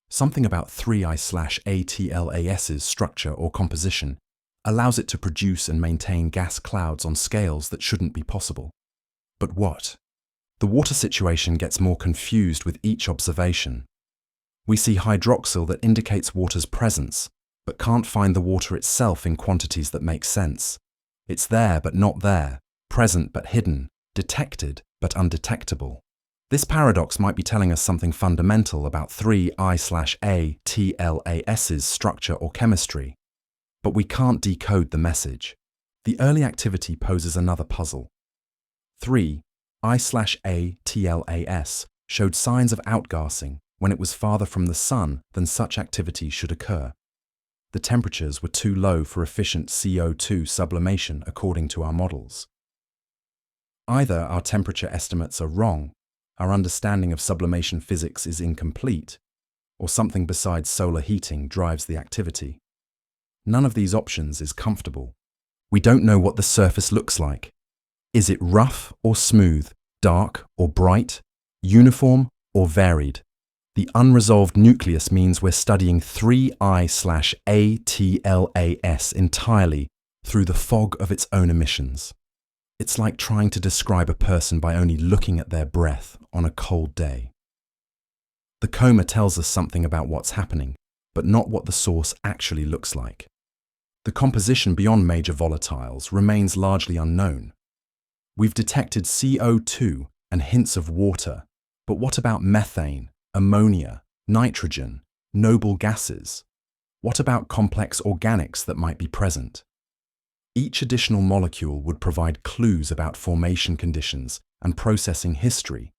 Speaker 1: Something about 3I/ATLAS's structure or composition allows it to produce and maintain gas clouds on scales that shouldn't be possible. But what? The water situation gets more confused with each observation. We see hydroxyl that indicates water's presence, but can't find the water itself in quantities that make sense. It's there but not there, present but hidden, detected but undetectable. This paradox might be telling us something fundamental about 3I/ATLAS's structure or chemistry, but we can't decode the message. The early activity poses another puzzle. 3I/ATLAS showed signs of outgassing when it was farther from the Sun than such activity should occur. The temperatures were too low for efficient CO2 sublimation according to our models. Either our temperature estimates are wrong, our understanding of sublimation physics is incomplete, or something besides solar heating drives the activity. None of these options is comfortable. We don't know what the surface looks like. Is it rough or smooth, dark or bright, uniform or varied? The unresolved nucleus means we're studying 3I/ATLAS entirely through the fog of its own emissions. It's like trying to describe a person by only looking at their breath on a cold day. The coma tells us something about what's happening, but not what the source actually looks like. The composition beyond major volatiles remains largely unknown. We've detected CO2 and hints of water, but what about methane, ammonia, nitrogen, noble gases? What about complex organics that might be present? Each additional molecule would provide clues about formation conditions and processing history,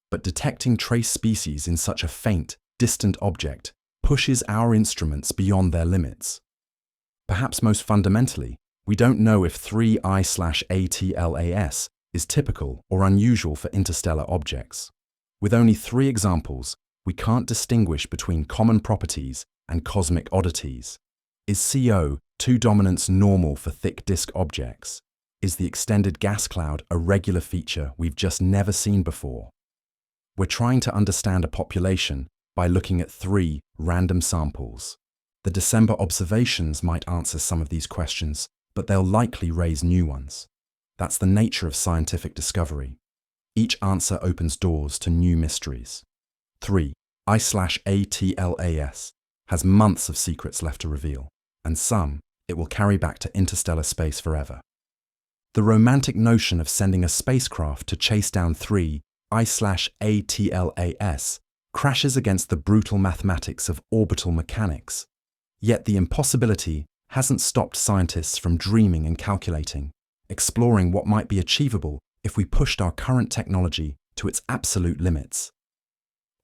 Speaker 1: but detecting trace species in such a faint, distant object pushes our instruments beyond their limits. Perhaps most fundamentally, we don't know if 3I/ATLAS is typical or unusual for interstellar objects. With only 3 examples, we can't distinguish between common properties and cosmic oddities. Is CO2 dominance normal for thick disk objects? Is the extended gas cloud a regular feature we've just never seen before? We're trying to understand a population by looking at 3 random samples. The December observations might answer some of these questions, but they'll likely raise new ones. That's the nature of scientific discovery. Each answer opens doors to new mysteries. 3I/ATLAS has months of secrets left to reveal, and some it will carry back to interstellar space forever. The romantic notion of sending a spacecraft to chase down 3I/ATLAS crashes against the brutal mathematics of orbital mechanics. Yet the impossibility hasn't stopped scientists from dreaming and calculating, exploring what might be achievable if we pushed our current technology to its absolute limits.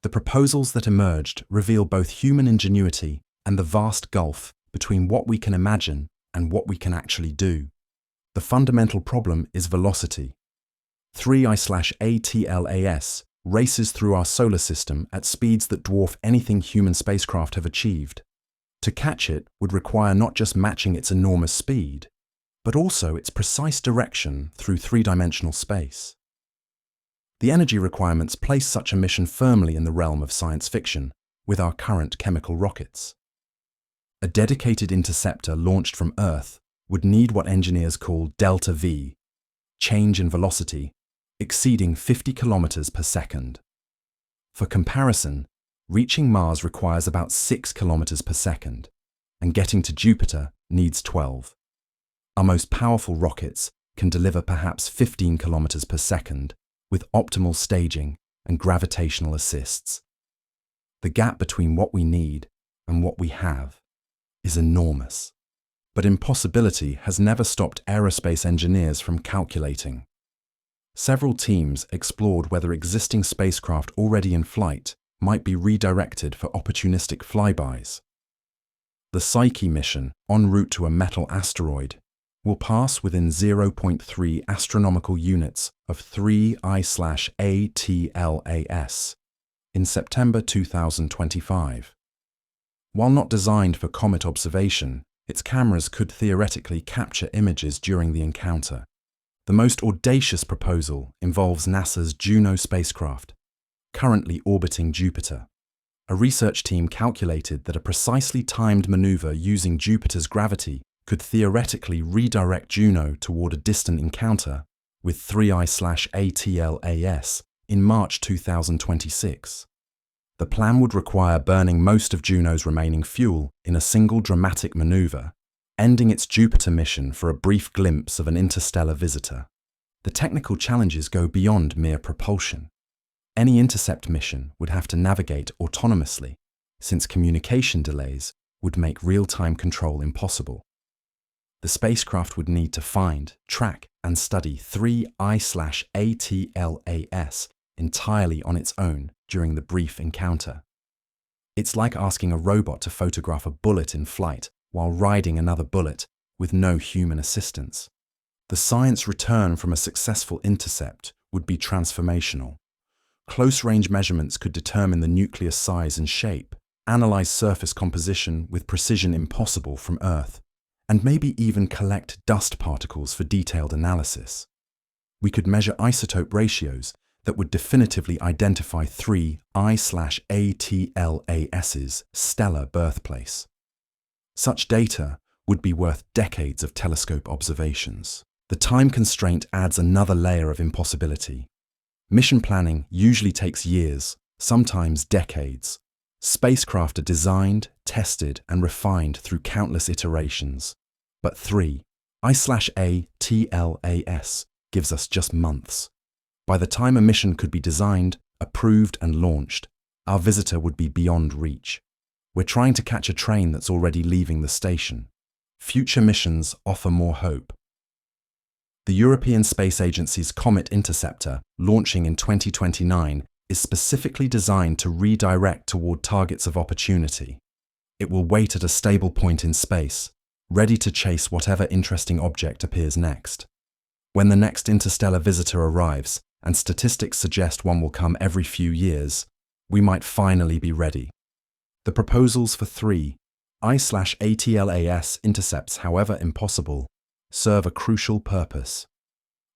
Speaker 1: The proposals that emerged reveal both human ingenuity and the vast gulf between what we can imagine and what we can actually do. The fundamental problem is velocity. 3I/ATLAS races through our solar system at speeds that dwarf anything human spacecraft have achieved. To catch it would require not just matching its enormous speed, but also its precise direction through 3-dimensional space. The energy requirements place such a mission firmly in the realm of science fiction with our current chemical rockets. A dedicated interceptor launched from Earth would need what engineers call delta V, change in velocity, exceeding 50 kilometers per second. For comparison, reaching Mars requires about 6 kilometers per second, and getting to Jupiter needs 12. Our most powerful rockets can deliver perhaps 15 kilometers per second with optimal staging and gravitational assists. The gap between what we need and what we have is enormous. But impossibility has never stopped aerospace engineers from calculating. Several teams explored whether existing spacecraft already in flight might be redirected for opportunistic flybys. The Psyche mission, en route to a metal asteroid, will pass within 0.3 astronomical units of 3 I/ATLAS in September 2025. While not designed for comet observation, its cameras could theoretically capture images during the encounter. The most audacious proposal involves NASA's Juno spacecraft, currently orbiting Jupiter. A research team calculated that a precisely timed maneuver using Jupiter's gravity could theoretically redirect Juno toward a distant encounter with 3 I/ATLAS in March 2026. The plan would require burning most of Juno's remaining fuel in a single dramatic maneuver, ending its Jupiter mission for a brief glimpse of an interstellar visitor. The technical challenges go beyond mere propulsion. Any intercept mission would have to navigate autonomously, since communication delays would make real-time control impossible. The spacecraft would need to find, track, and study 3 I/ATLAS entirely on its own during the brief encounter. It's like asking a robot to photograph a bullet in flight while riding another bullet with no human assistance. The science return from a successful intercept would be transformational. Close-range measurements could determine the nucleus size and shape, analyze surface composition with precision impossible from Earth, and maybe even collect dust particles for detailed analysis. We could measure isotope ratios that would definitively identify 3 I/ATLAS's stellar birthplace. Such data would be worth decades of telescope observations. The time constraint adds another layer of impossibility. Mission planning usually takes years, sometimes decades. Spacecraft are designed, tested, and refined through countless iterations. But 3 I/ATLAS gives us just months. By the time a mission could be designed, approved, and launched, our visitor would be beyond reach. We're trying to catch a train that's already leaving the station. Future missions offer more hope. The European Space Agency's Comet Interceptor, launching in 2029, is specifically designed to redirect toward targets of opportunity. It will wait at a stable point in space, ready to chase whatever interesting object appears next. When the next interstellar visitor arrives, and statistics suggest one will come every few years, we might finally be ready. The proposals for 3 I/ATLAS intercepts, however impossible, serve a crucial purpose.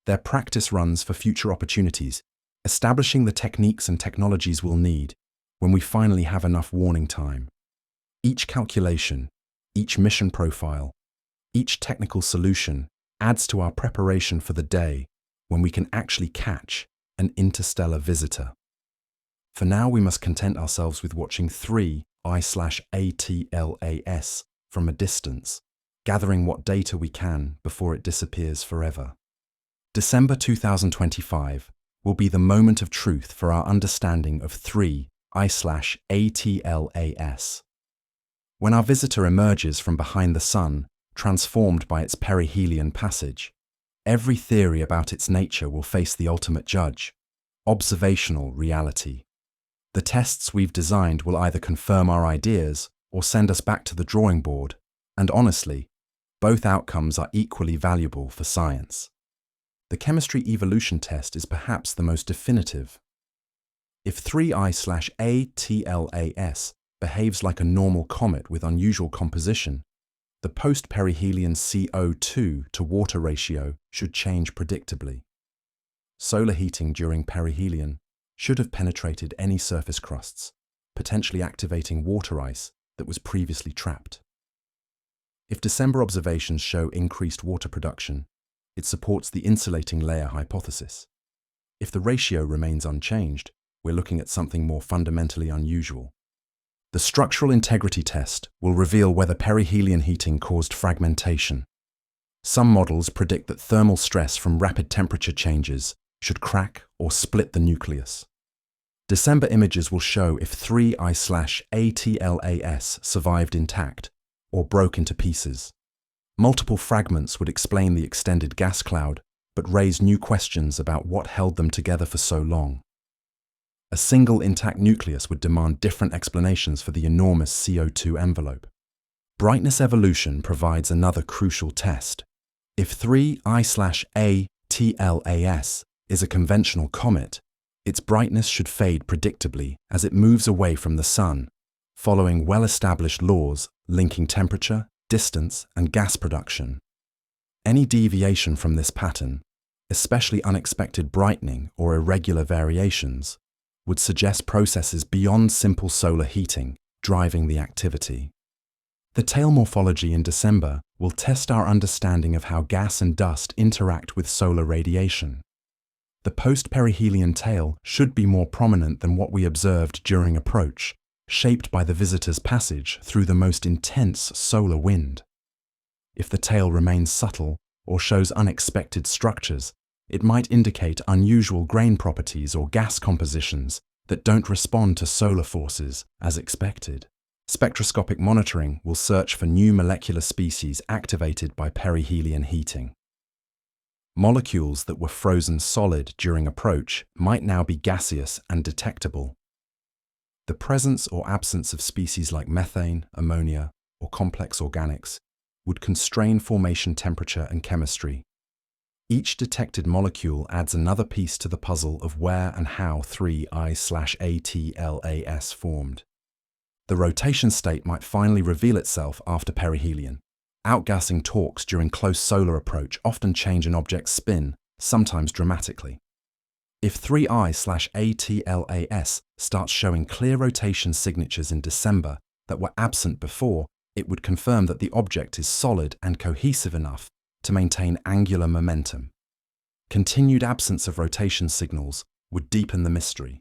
Speaker 1: They're practice runs for future opportunities, establishing the techniques and technologies we'll need when we finally have enough warning time. Each calculation, each mission profile, each technical solution adds to our preparation for the day when we can actually catch an interstellar visitor. For now, we must content ourselves with watching 3 I/ATLAS from a distance, gathering what data we can before it disappears forever. December 2025 will be the moment of truth for our understanding of 3 I/ATLAS. When our visitor emerges from behind the Sun, transformed by its perihelion passage, every theory about its nature will face the ultimate judge: observational reality. The tests we've designed will either confirm our ideas or send us back to the drawing board, and honestly, both outcomes are equally valuable for science. The chemistry evolution test is perhaps the most definitive. If 3 I/ATLAS behaves like a normal comet with unusual composition, the post-perihelion CO2 to water ratio should change predictably. Solar heating during perihelion should have penetrated any surface crusts, potentially activating water ice that was previously trapped. If December observations show increased water production, it supports the insulating layer hypothesis. If the ratio remains unchanged, we're looking at something more fundamentally unusual. The structural integrity test will reveal whether perihelion heating caused fragmentation. Some models predict that thermal stress from rapid temperature changes should crack or split the nucleus. December images will show if 3 I/ATLAS survived intact or broke into pieces. Multiple fragments would explain the extended gas cloud, but raise new questions about what held them together for so long. A single intact nucleus would demand different explanations for the enormous CO2 envelope. Brightness evolution provides another crucial test. If 3I/ATLAS is a conventional comet, its brightness should fade predictably as it moves away from the Sun, following well-established laws linking temperature, distance, and gas production. Any deviation from this pattern, especially unexpected brightening or irregular variations, would suggest processes beyond simple solar heating driving the activity. The tail morphology in December will test our understanding of how gas and dust interact with solar radiation. The post-perihelion tail should be more prominent than what we observed during approach, shaped by the visitor's passage through the most intense solar wind. If the tail remains subtle or shows unexpected structures, it might indicate unusual grain properties or gas compositions that don't respond to solar forces as expected. Spectroscopic monitoring will search for new molecular species activated by perihelion heating. Molecules that were frozen solid during approach might now be gaseous and detectable. The presence or absence of species like methane, ammonia, or complex organics would constrain formation temperature and chemistry. Each detected molecule adds another piece to the puzzle of where and how 3I/ATLAS formed. The rotation state might finally reveal itself after perihelion. Outgassing torques during close solar approach often change an object's spin, sometimes dramatically. If 3I/ATLAS starts showing clear rotation signatures in December that were absent before, it would confirm that the object is solid and cohesive enough to maintain angular momentum. Continued absence of rotation signals would deepen the mystery.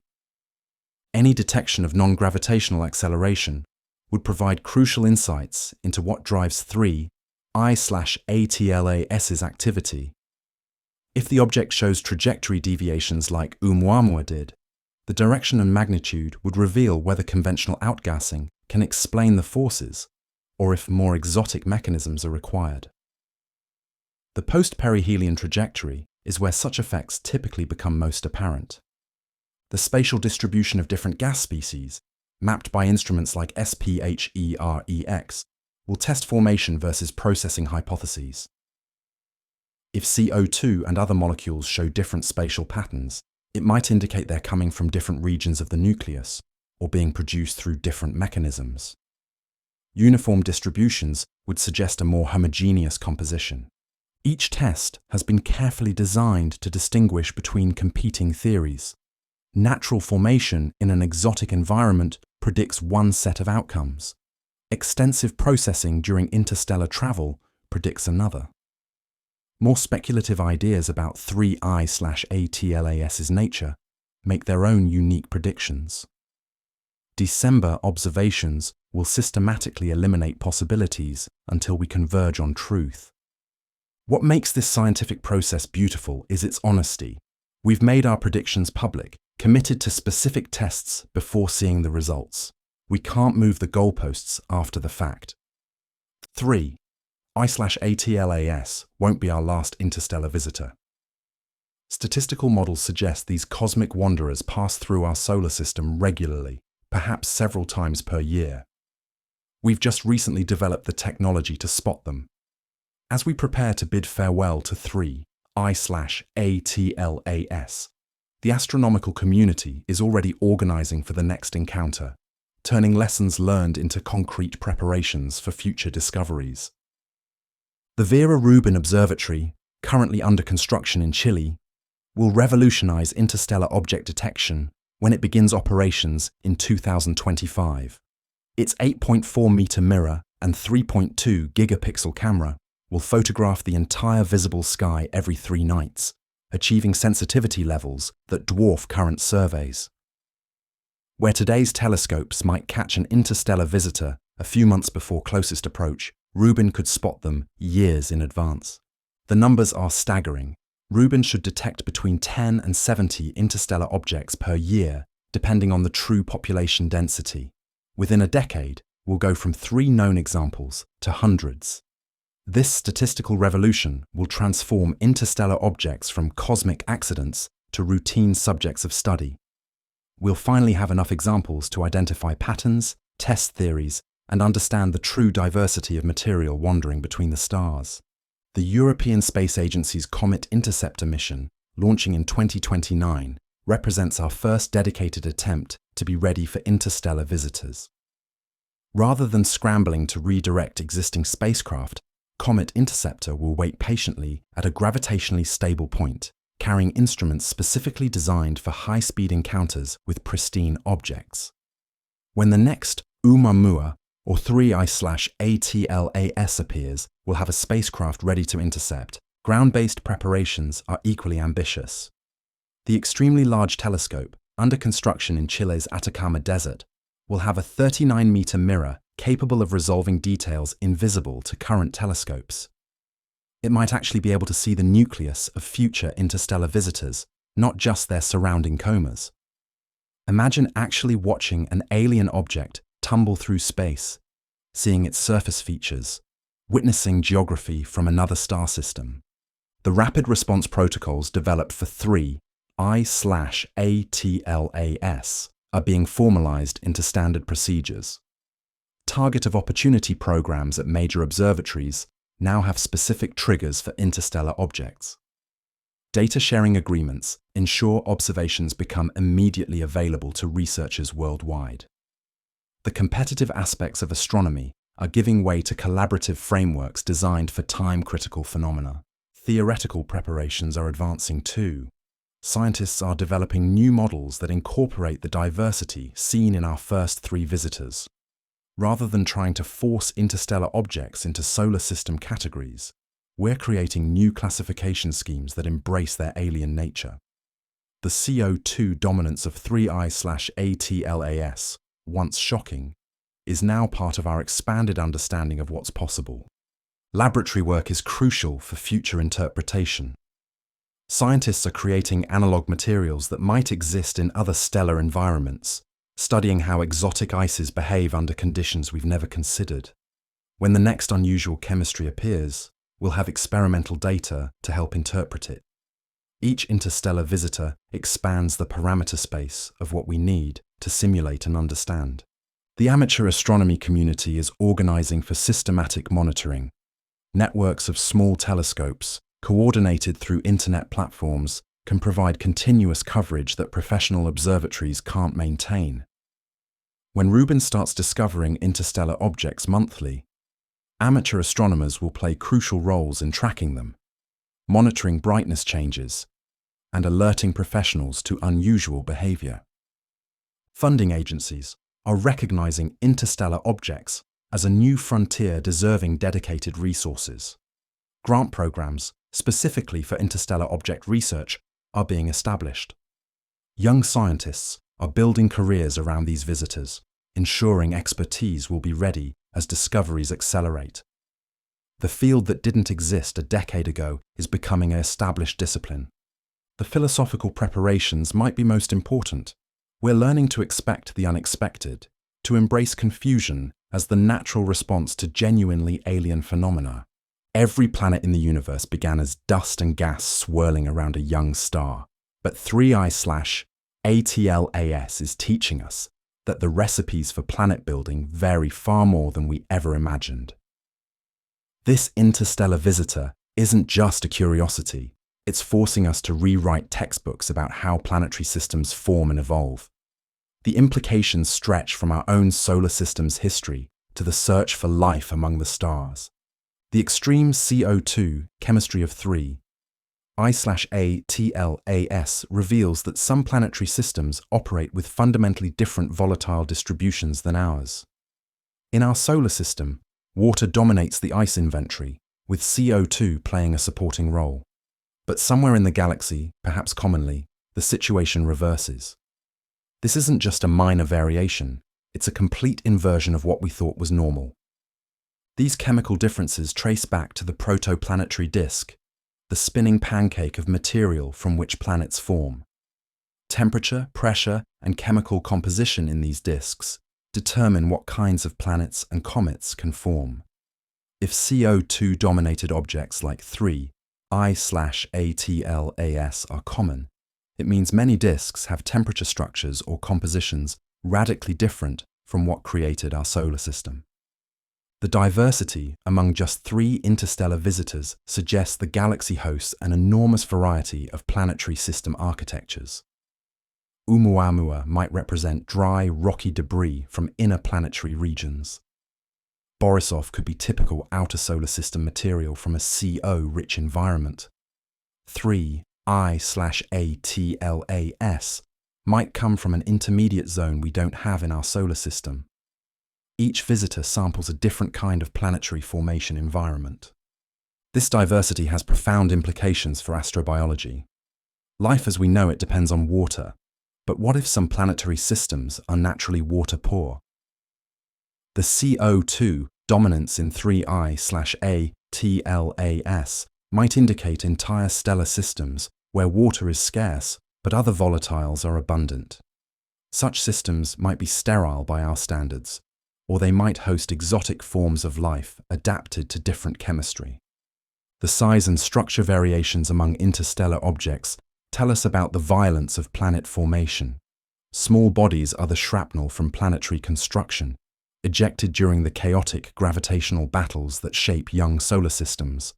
Speaker 1: Any detection of non-gravitational acceleration would provide crucial insights into what drives 3I/ATLAS's activity. If the object shows trajectory deviations like Oumuamua did, the direction and magnitude would reveal whether conventional outgassing can explain the forces, or if more exotic mechanisms are required. The post-perihelion trajectory is where such effects typically become most apparent. The spatial distribution of different gas species, mapped by instruments like SPHEREX, will test formation versus processing hypotheses. If CO2 and other molecules show different spatial patterns, it might indicate they're coming from different regions of the nucleus or being produced through different mechanisms. Uniform distributions would suggest a more homogeneous composition. Each test has been carefully designed to distinguish between competing theories. Natural formation in an exotic environment predicts one set of outcomes. Extensive processing during interstellar travel predicts another. More speculative ideas about 3I/ATLAS's nature make their own unique predictions. December observations will systematically eliminate possibilities until we converge on truth. What makes this scientific process beautiful is its honesty. We've made our predictions public, committed to specific tests before seeing the results. We can't move the goalposts after the fact. 3I/ATLAS won't be our last interstellar visitor. Statistical models suggest these cosmic wanderers pass through our solar system regularly, perhaps several times per year. We've just recently developed the technology to spot them. As we prepare to bid farewell to 3I/ATLAS, the astronomical community is already organizing for the next encounter, turning lessons learned into concrete preparations for future discoveries. The Vera Rubin Observatory, currently under construction in Chile, will revolutionize interstellar object detection when it begins operations in 2025. Its 8.4-meter mirror and 3.2 gigapixel camera will photograph the entire visible sky every 3 nights, achieving sensitivity levels that dwarf current surveys. Where today's telescopes might catch an interstellar visitor a few months before closest approach, Rubin could spot them years in advance. The numbers are staggering. Rubin should detect between 10 and 70 interstellar objects per year, depending on the true population density. Within a decade, we'll go from 3 known examples to hundreds. This statistical revolution will transform interstellar objects from cosmic accidents to routine subjects of study. we'll finally have enough examples to identify patterns, test theories, and understand the true diversity of material wandering between the stars. The European Space Agency's Comet Interceptor mission, launching in 2029, represents our first dedicated attempt to be ready for interstellar visitors. Rather than scrambling to redirect existing spacecraft, Comet Interceptor will wait patiently at a gravitationally stable point, carrying instruments specifically designed for high-speed encounters with pristine objects. When the next Oumuamua or 3I/ATLAS appears, we'll have a spacecraft ready to intercept. Ground-based preparations are equally ambitious. The extremely large telescope, under construction in Chile's Atacama Desert, will have a 39-meter mirror capable of resolving details invisible to current telescopes. It might actually be able to see the nucleus of future interstellar visitors, not just their surrounding comas. Imagine actually watching an alien object tumble through space, seeing its surface features, witnessing geography from another star system. The rapid response protocols developed for 3I/ATLAS are being formalized into standard procedures. Target of opportunity programs at major observatories now have specific triggers for interstellar objects. Data sharing agreements ensure observations become immediately available to researchers worldwide. The competitive aspects of astronomy are giving way to collaborative frameworks designed for time-critical phenomena. Theoretical preparations are advancing too. Scientists are developing new models that incorporate the diversity seen in our first 3 visitors. Rather than trying to force interstellar objects into solar system categories, we're creating new classification schemes that embrace their alien nature. The CO2 dominance of 3I/ATLAS, once shocking, is now part of our expanded understanding of what's possible. Laboratory work is crucial for future interpretation. Scientists are creating analog materials that might exist in other stellar environments, studying how exotic ices behave under conditions we've never considered. When the next unusual chemistry appears, we'll have experimental data to help interpret it. Each interstellar visitor expands the parameter space of what we need to simulate and understand. The amateur astronomy community is organizing for systematic monitoring. Networks of small telescopes, coordinated through internet platforms, can provide continuous coverage that professional observatories can't maintain. When Rubin starts discovering interstellar objects monthly, amateur astronomers will play crucial roles in tracking them, monitoring brightness changes, and alerting professionals to unusual behavior. Funding agencies are recognizing interstellar objects as a new frontier deserving dedicated resources. Grant programs, specifically for interstellar object research, are being established. Young scientists are building careers around these visitors, ensuring expertise will be ready as discoveries accelerate. The field that didn't exist a decade ago is becoming an established discipline. The philosophical preparations might be most important. We're learning to expect the unexpected, to embrace confusion as the natural response to genuinely alien phenomena. Every planet in the universe began as dust and gas swirling around a young star, but 3I/ATLAS is teaching us that the recipes for planet building vary far more than we ever imagined. This interstellar visitor isn't just a curiosity, it's forcing us to rewrite textbooks about how planetary systems form and evolve. The implications stretch from our own solar system's history to the search for life among the stars. The extreme CO2 chemistry of 3I/ATLAS reveals that some planetary systems operate with fundamentally different volatile distributions than ours. In our solar system, water dominates the ice inventory, with CO2 playing a supporting role. But somewhere in the galaxy, perhaps commonly, the situation reverses. This isn't just a minor variation, it's a complete inversion of what we thought was normal. These chemical differences trace back to the protoplanetary disk, the spinning pancake of material from which planets form. Temperature, pressure, and chemical composition in these disks determine what kinds of planets and comets can form. If CO2-dominated objects like 3I/ATLAS are common, It means many disks have temperature structures or compositions radically different from what created our solar system. The diversity among just 3 interstellar visitors suggests the galaxy hosts an enormous variety of planetary system architectures. Oumuamua might represent dry, rocky debris from inner planetary regions. Borisov could be typical outer solar system material from a CO-rich environment. 3I/ATLAS might come from an intermediate zone we don't have in our solar system. Each visitor samples a different kind of planetary formation environment. This diversity has profound implications for astrobiology. Life as we know it depends on water, but what if some planetary systems are naturally water-poor? The CO2 dominance in 3I/ATLAS might indicate entire stellar systems where water is scarce but other volatiles are abundant. Such systems might be sterile by our standards, or they might host exotic forms of life adapted to different chemistry. The size and structure variations among interstellar objects tell us about the violence of planet formation. Small bodies are the shrapnel from planetary construction, ejected during the chaotic gravitational battles that shape young solar systems.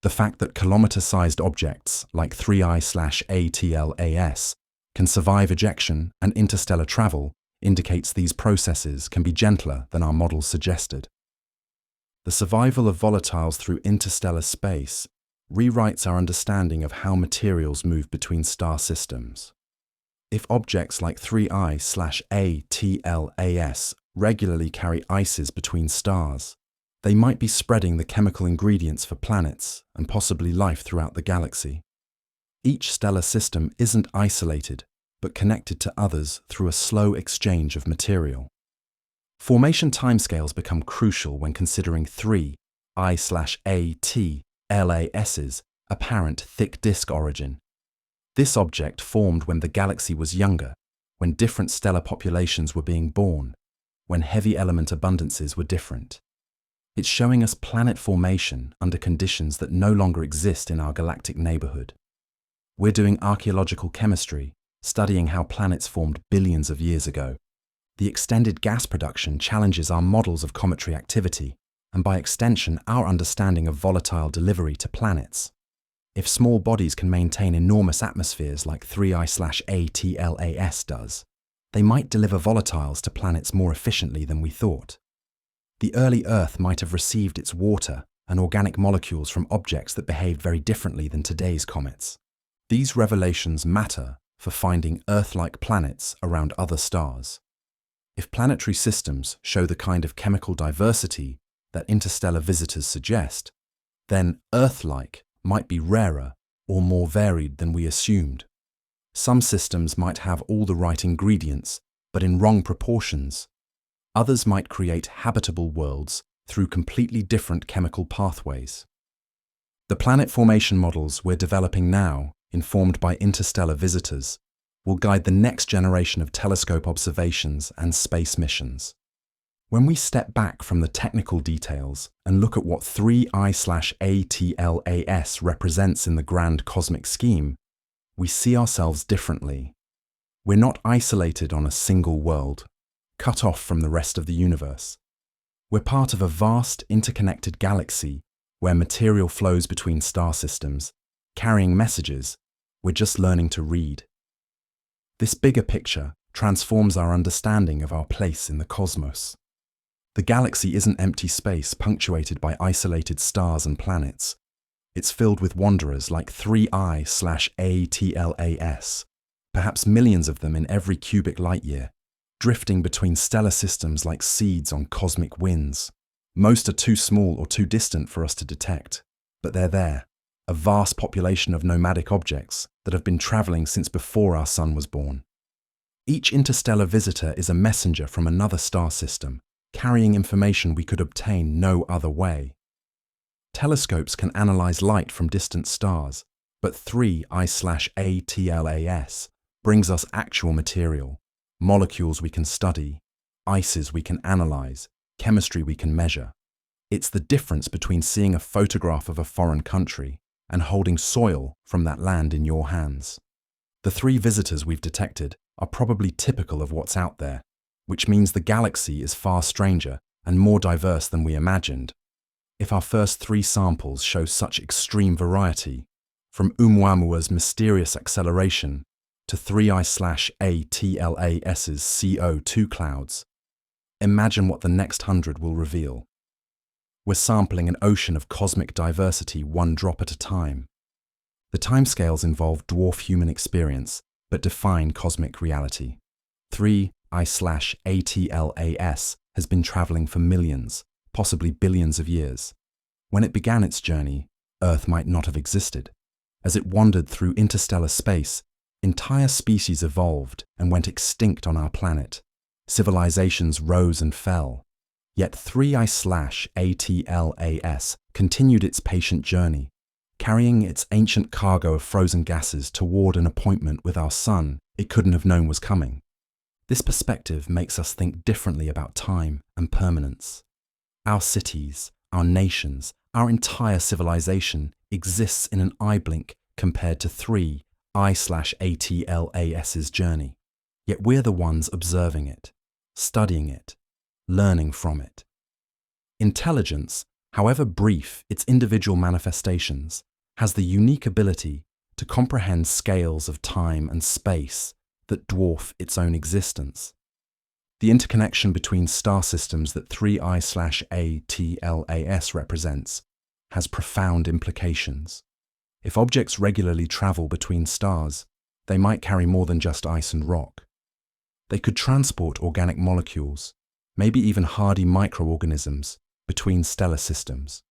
Speaker 1: The fact that kilometer-sized objects like 3I/ATLAS can survive ejection and interstellar travel indicates these processes can be gentler than our models suggested. The survival of volatiles through interstellar space rewrites our understanding of how materials move between star systems. If objects like 3I/ATLAS regularly carry ices between stars, they might be spreading the chemical ingredients for planets and possibly life throughout the galaxy. Each stellar system isn't isolated, but connected to others through a slow exchange of material. Formation timescales become crucial when considering 3I/ATLAS's apparent thick disk origin. This object formed when the galaxy was younger, when different stellar populations were being born, when heavy element abundances were different. It's showing us planet formation under conditions that no longer exist in our galactic neighborhood. We're doing archaeological chemistry, studying how planets formed billions of years ago. The extended gas production challenges our models of cometary activity, and by extension, our understanding of volatile delivery to planets. If small bodies can maintain enormous atmospheres like 3I/ATLAS does, they might deliver volatiles to planets more efficiently than we thought. The early Earth might have received its water and organic molecules from objects that behaved very differently than today's comets. These revelations matter for finding Earth-like planets around other stars. If planetary systems show the kind of chemical diversity that interstellar visitors suggest, then Earth-like might be rarer or more varied than we assumed. Some systems might have all the right ingredients, but in wrong proportions. Others might create habitable worlds through completely different chemical pathways. The planet formation models we're developing now, informed by interstellar visitors, will guide the next generation of telescope observations and space missions. When we step back from the technical details and look at what 3I/ATLAS represents in the grand cosmic scheme, we see ourselves differently. We're not isolated on a single world, cut off from the rest of the universe. We're part of a vast, interconnected galaxy where material flows between star systems, carrying messages we're just learning to read. This bigger picture transforms our understanding of our place in the cosmos. The galaxy isn't empty space punctuated by isolated stars and planets. It's filled with wanderers like 3I/ATLAS, perhaps millions of them in every cubic light year, drifting between stellar systems like seeds on cosmic winds. Most are too small or too distant for us to detect, but they're there, a vast population of nomadic objects that have been traveling since before our sun was born. Each interstellar visitor is a messenger from another star system, carrying information we could obtain no other way. Telescopes can analyze light from distant stars, but 3I/ATLAS brings us actual material, molecules we can study, ices we can analyze, chemistry we can measure. It's the difference between seeing a photograph of a foreign country and holding soil from that land in your hands. The The 3 visitors we've detected are probably typical of what's out there, which means the galaxy is far stranger and more diverse than we imagined. If our first 3 samples show such extreme variety, from Oumuamua's mysterious acceleration to 3I/ATLAS's CO2 clouds, imagine what the next 100 will reveal. We're sampling an ocean of cosmic diversity one drop at a time. The timescales involve dwarf human experience, but define cosmic reality. 3I/ATLAS has been traveling for millions, possibly billions of years. When it began its journey, Earth might not have existed. As it wandered through interstellar space, entire species evolved and went extinct on our planet. Civilizations rose and fell. Yet 3I/ATLAS continued its patient journey, carrying its ancient cargo of frozen gases toward an appointment with our sun it couldn't have known was coming. This perspective makes us think differently about time and permanence. Our cities, our nations, our entire civilization exists in an eye blink compared to 3I/ATLAS's journey. Yet we're the ones observing it, studying it, learning from it. Intelligence, however brief its individual manifestations, has the unique ability to comprehend scales of time and space that dwarf its own existence. The interconnection between star systems that 3I/ATLAS represents has profound implications. If objects regularly travel between stars, they might carry more than just ice and rock. They could transport organic molecules, maybe even hardy microorganisms, between stellar systems.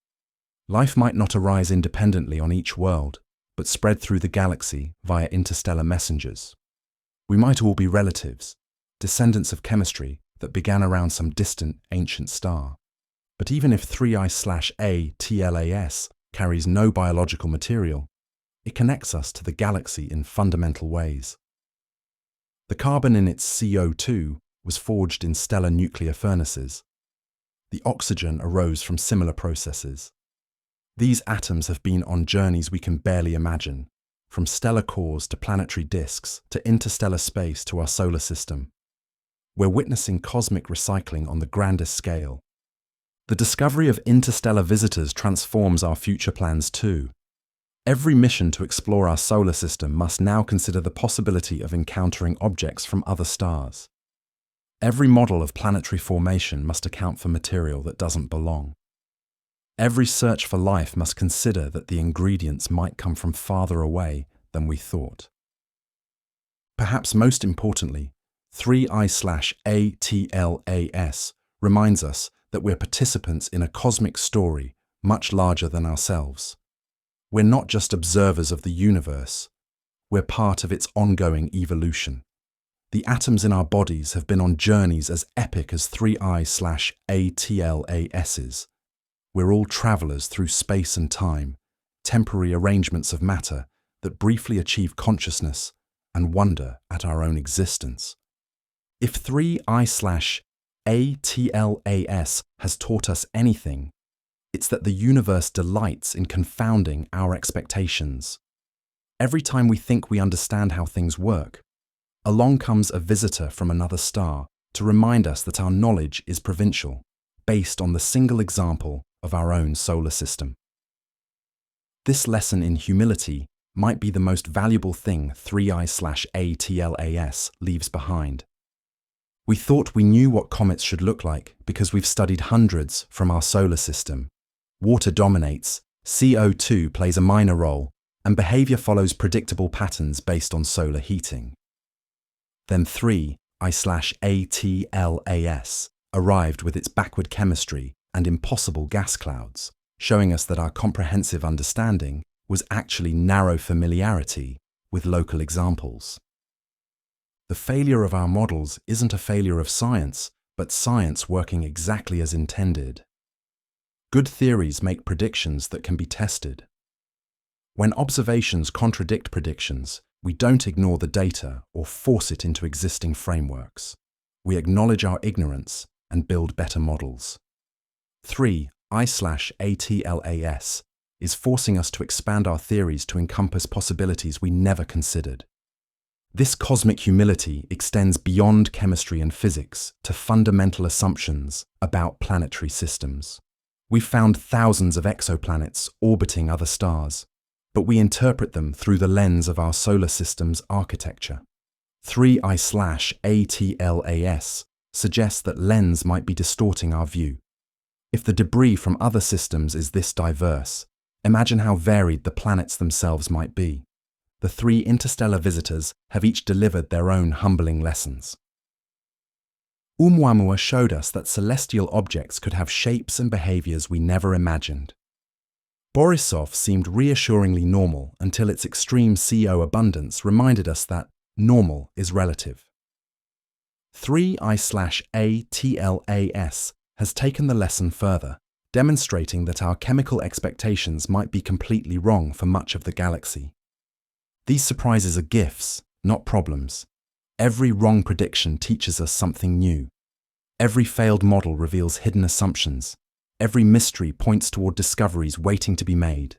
Speaker 1: Life might not arise independently on each world, but spread through the galaxy via interstellar messengers. We might all be relatives, descendants of chemistry that began around some distant ancient star. But even if 3I/ATLAS carries no biological material, it connects us to the galaxy in fundamental ways. The carbon in its CO2 was forged in stellar nuclear furnaces. The oxygen arose from similar processes. These atoms have been on journeys we can barely imagine, from stellar cores to planetary disks to interstellar space to our solar system. We're witnessing cosmic recycling on the grandest scale. The discovery of interstellar visitors transforms our future plans too. Every mission to explore our solar system must now consider the possibility of encountering objects from other stars. Every model of planetary formation must account for material that doesn't belong. Every search for life must consider that the ingredients might come from farther away than we thought. Perhaps most importantly, 3I/ATLAS reminds us that we're participants in a cosmic story much larger than ourselves. We're not just observers of the universe, we're part of its ongoing evolution. The atoms in our bodies have been on journeys as epic as 3I/ATLAS's. We're all travelers through space and time, temporary arrangements of matter that briefly achieve consciousness and wonder at our own existence. If 3I/ATLAS has taught us anything, it's that the universe delights in confounding our expectations. Every time we think we understand how things work, along comes a visitor from another star to remind us that our knowledge is provincial, based on the single example of our own solar system. This lesson in humility might be the most valuable thing 3I/ATLAS leaves behind. We thought we knew what comets should look like because we've studied hundreds from our solar system. Water dominates, CO2 plays a minor role, and behavior follows predictable patterns based on solar heating. Then 3I/ATLAS arrived with its backward chemistry and impossible gas clouds, showing us that our comprehensive understanding was actually narrow familiarity with local examples. The failure of our models isn't a failure of science, but science working exactly as intended. Good theories make predictions that can be tested. When observations contradict predictions, we don't ignore the data or force it into existing frameworks. We acknowledge our ignorance and build better models. 3I/ATLAS is forcing us to expand our theories to encompass possibilities we never considered. This cosmic humility extends beyond chemistry and physics to fundamental assumptions about planetary systems. We've found thousands of exoplanets orbiting other stars, but we interpret them through the lens of our solar system's architecture. 3I/ATLAS suggests that lens might be distorting our view. If the debris from other systems is this diverse, imagine how varied the planets themselves might be. The 3 interstellar visitors have each delivered their own humbling lessons. Oumuamua showed us that celestial objects could have shapes and behaviors we never imagined. Borisov seemed reassuringly normal until its extreme CO abundance reminded us that normal is relative. 3I/ATLAS has taken the lesson further, demonstrating that our chemical expectations might be completely wrong for much of the galaxy. These surprises are gifts, not problems. Every wrong prediction teaches us something new. Every failed model reveals hidden assumptions. Every mystery points toward discoveries waiting to be made.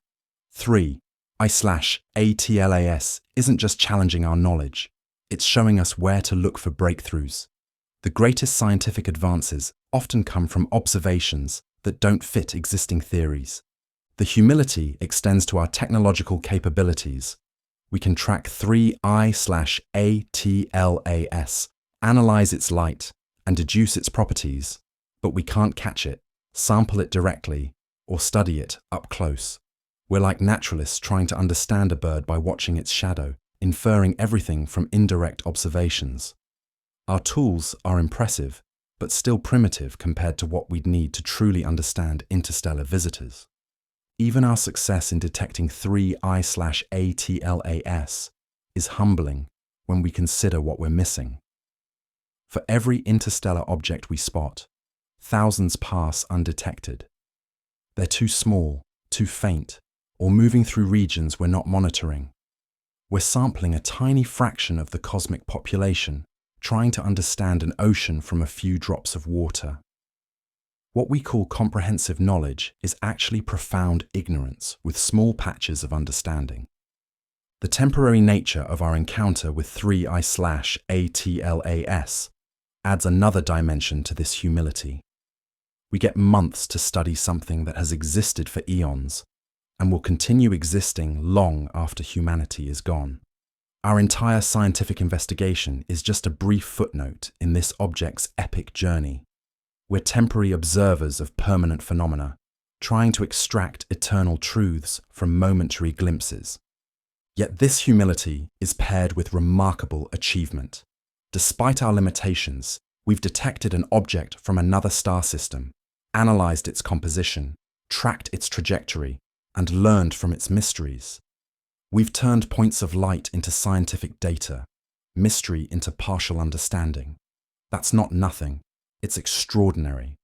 Speaker 1: 3I/ATLAS isn't just challenging our knowledge, it's showing us where to look for breakthroughs. The greatest scientific advances often come from observations that don't fit existing theories. The humility extends to our technological capabilities. We can track 3I/ATLAS, analyze its light, and deduce its properties, but we can't catch it, sample it directly, or study it up close. We're like naturalists trying to understand a bird by watching its shadow, inferring everything from indirect observations. Our tools are impressive, but still primitive compared to what we'd need to truly understand interstellar visitors. Even our success in detecting 3I/ATLAS is humbling when we consider what we're missing. For every interstellar object we spot, thousands pass undetected. They're too small, too faint, or moving through regions we're not monitoring. We're sampling a tiny fraction of the cosmic population, trying to understand an ocean from a few drops of water. What we call comprehensive knowledge is actually profound ignorance with small patches of understanding. The temporary nature of our encounter with 3I/ATLAS adds another dimension to this humility. We get months to study something that has existed for eons and will continue existing long after humanity is gone. Our entire scientific investigation is just a brief footnote in this object's epic journey. We're temporary observers of permanent phenomena, trying to extract eternal truths from momentary glimpses. Yet this humility is paired with remarkable achievement. Despite our limitations, we've detected an object from another star system, analyzed its composition, tracked its trajectory, and learned from its mysteries. We've turned points of light into scientific data, mystery into partial understanding. That's not nothing. It's extraordinary.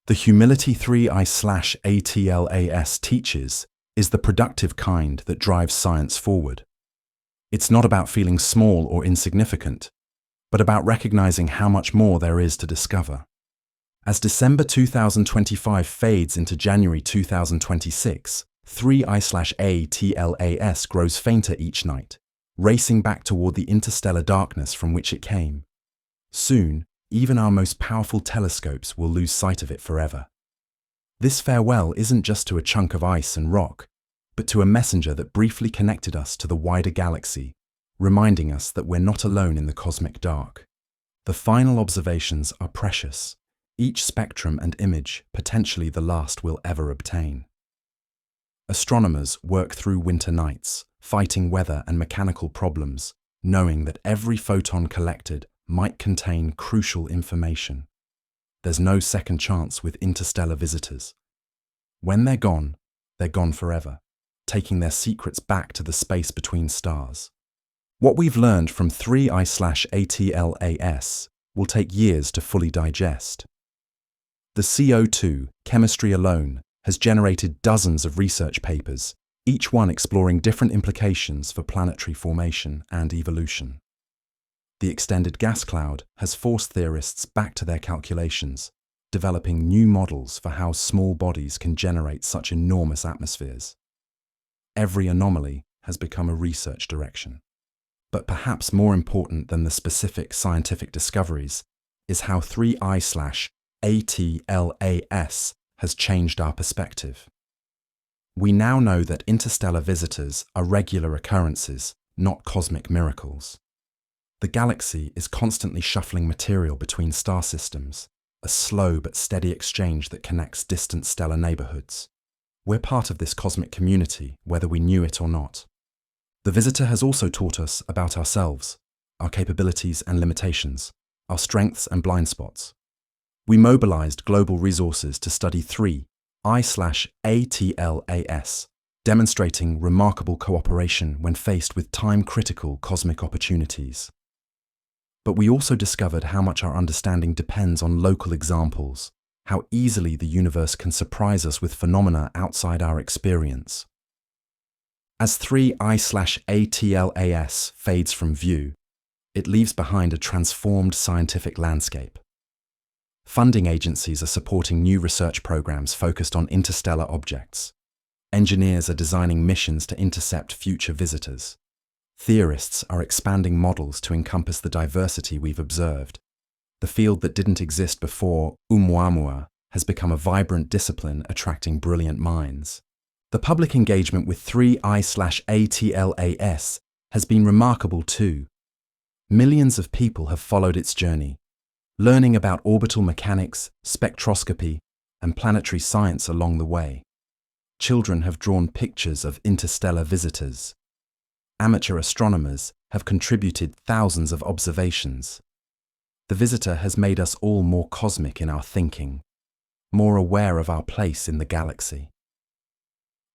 Speaker 1: The humility 3I/ATLAS teaches is the productive kind that drives science forward. It's not about feeling small or insignificant, but about recognizing how much more there is to discover. As December 2025 fades into January 2026, 3I/ATLAS grows fainter each night, racing back toward the interstellar darkness from which it came. Soon, even our most powerful telescopes will lose sight of it forever. This farewell isn't just to a chunk of ice and rock, but to a messenger that briefly connected us to the wider galaxy, reminding us that we're not alone in the cosmic dark. The final observations are precious, each spectrum and image potentially the last we'll ever obtain. Astronomers work through winter nights, fighting weather and mechanical problems, knowing that every photon collected might contain crucial information. There's no second chance with interstellar visitors. When they're gone forever, taking their secrets back to the space between stars. What we've learned from 3I/ATLAS will take years to fully digest. The CO2, chemistry alone, has generated dozens of research papers, each one exploring different implications for planetary formation and evolution. The extended gas cloud has forced theorists back to their calculations, developing new models for how small bodies can generate such enormous atmospheres. Every anomaly has become a research direction. But perhaps more important than the specific scientific discoveries is how 3I/ATLAS has changed our perspective. We now know that interstellar visitors are regular occurrences, not cosmic miracles. The galaxy is constantly shuffling material between star systems, a slow but steady exchange that connects distant stellar neighborhoods. We're part of this cosmic community, whether we knew it or not. The visitor has also taught us about ourselves, our capabilities and limitations, our strengths and blind spots. We mobilized global resources to study 3I/ATLAS, demonstrating remarkable cooperation when faced with time-critical cosmic opportunities. But we also discovered how much our understanding depends on local examples, how easily the universe can surprise us with phenomena outside our experience. As 3I/ATLAS fades from view, it leaves behind a transformed scientific landscape. Funding agencies are supporting new research programs focused on interstellar objects. Engineers are designing missions to intercept future visitors. Theorists are expanding models to encompass the diversity we've observed. The field that didn't exist before, Oumuamua, has become a vibrant discipline attracting brilliant minds. The public engagement with 3I/ATLAS has been remarkable too. Millions of people have followed its journey, learning about orbital mechanics, spectroscopy, and planetary science along the way. Children have drawn pictures of interstellar visitors. Amateur astronomers have contributed thousands of observations. The visitor has made us all more cosmic in our thinking, more aware of our place in the galaxy.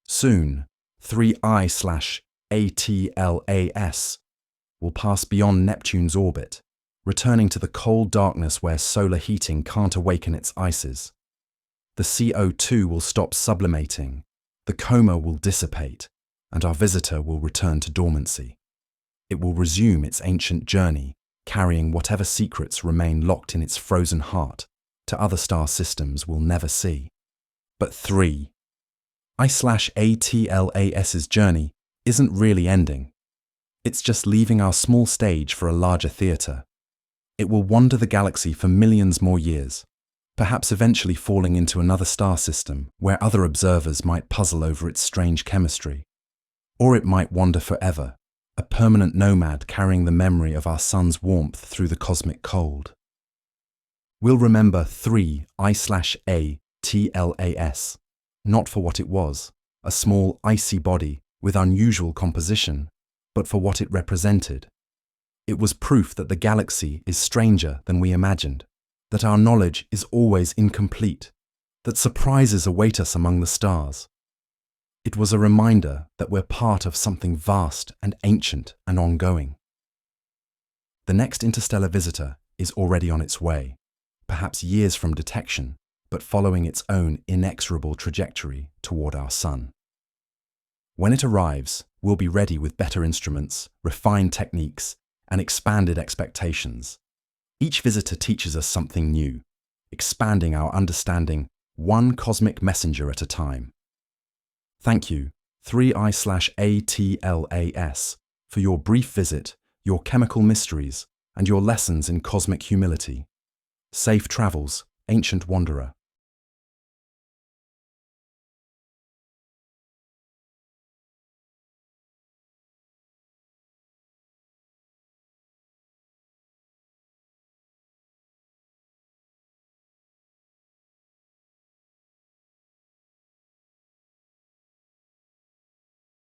Speaker 1: Soon, 3I/ATLAS will pass beyond Neptune's orbit, returning to the cold darkness where solar heating can't awaken its ices. The CO2 will stop sublimating, the coma will dissipate, and our visitor will return to dormancy. It will resume its ancient journey, carrying whatever secrets remain locked in its frozen heart to other star systems we'll never see. But 3I/ATLAS's journey isn't really ending. It's just leaving our small stage for a larger theatre. It will wander the galaxy for millions more years, perhaps eventually falling into another star system where other observers might puzzle over its strange chemistry. Or it might wander forever, a permanent nomad carrying the memory of our sun's warmth through the cosmic cold. We'll remember 3I/ATLAS, not for what it was, a small icy body with unusual composition, but for what it represented. It was proof that the galaxy is stranger than we imagined, that our knowledge is always incomplete, that surprises await us among the stars. It was a reminder that we're part of something vast and ancient and ongoing. The next interstellar visitor is already on its way, perhaps years from detection, but following its own inexorable trajectory toward our sun. When it arrives, we'll be ready with better instruments, refined techniques, and expanded expectations. Each visitor teaches us something new, expanding our understanding one cosmic messenger at a time. Thank you, 3I/ATLAS, for your brief visit, your chemical mysteries, and your lessons in cosmic humility. Safe travels, ancient wanderer.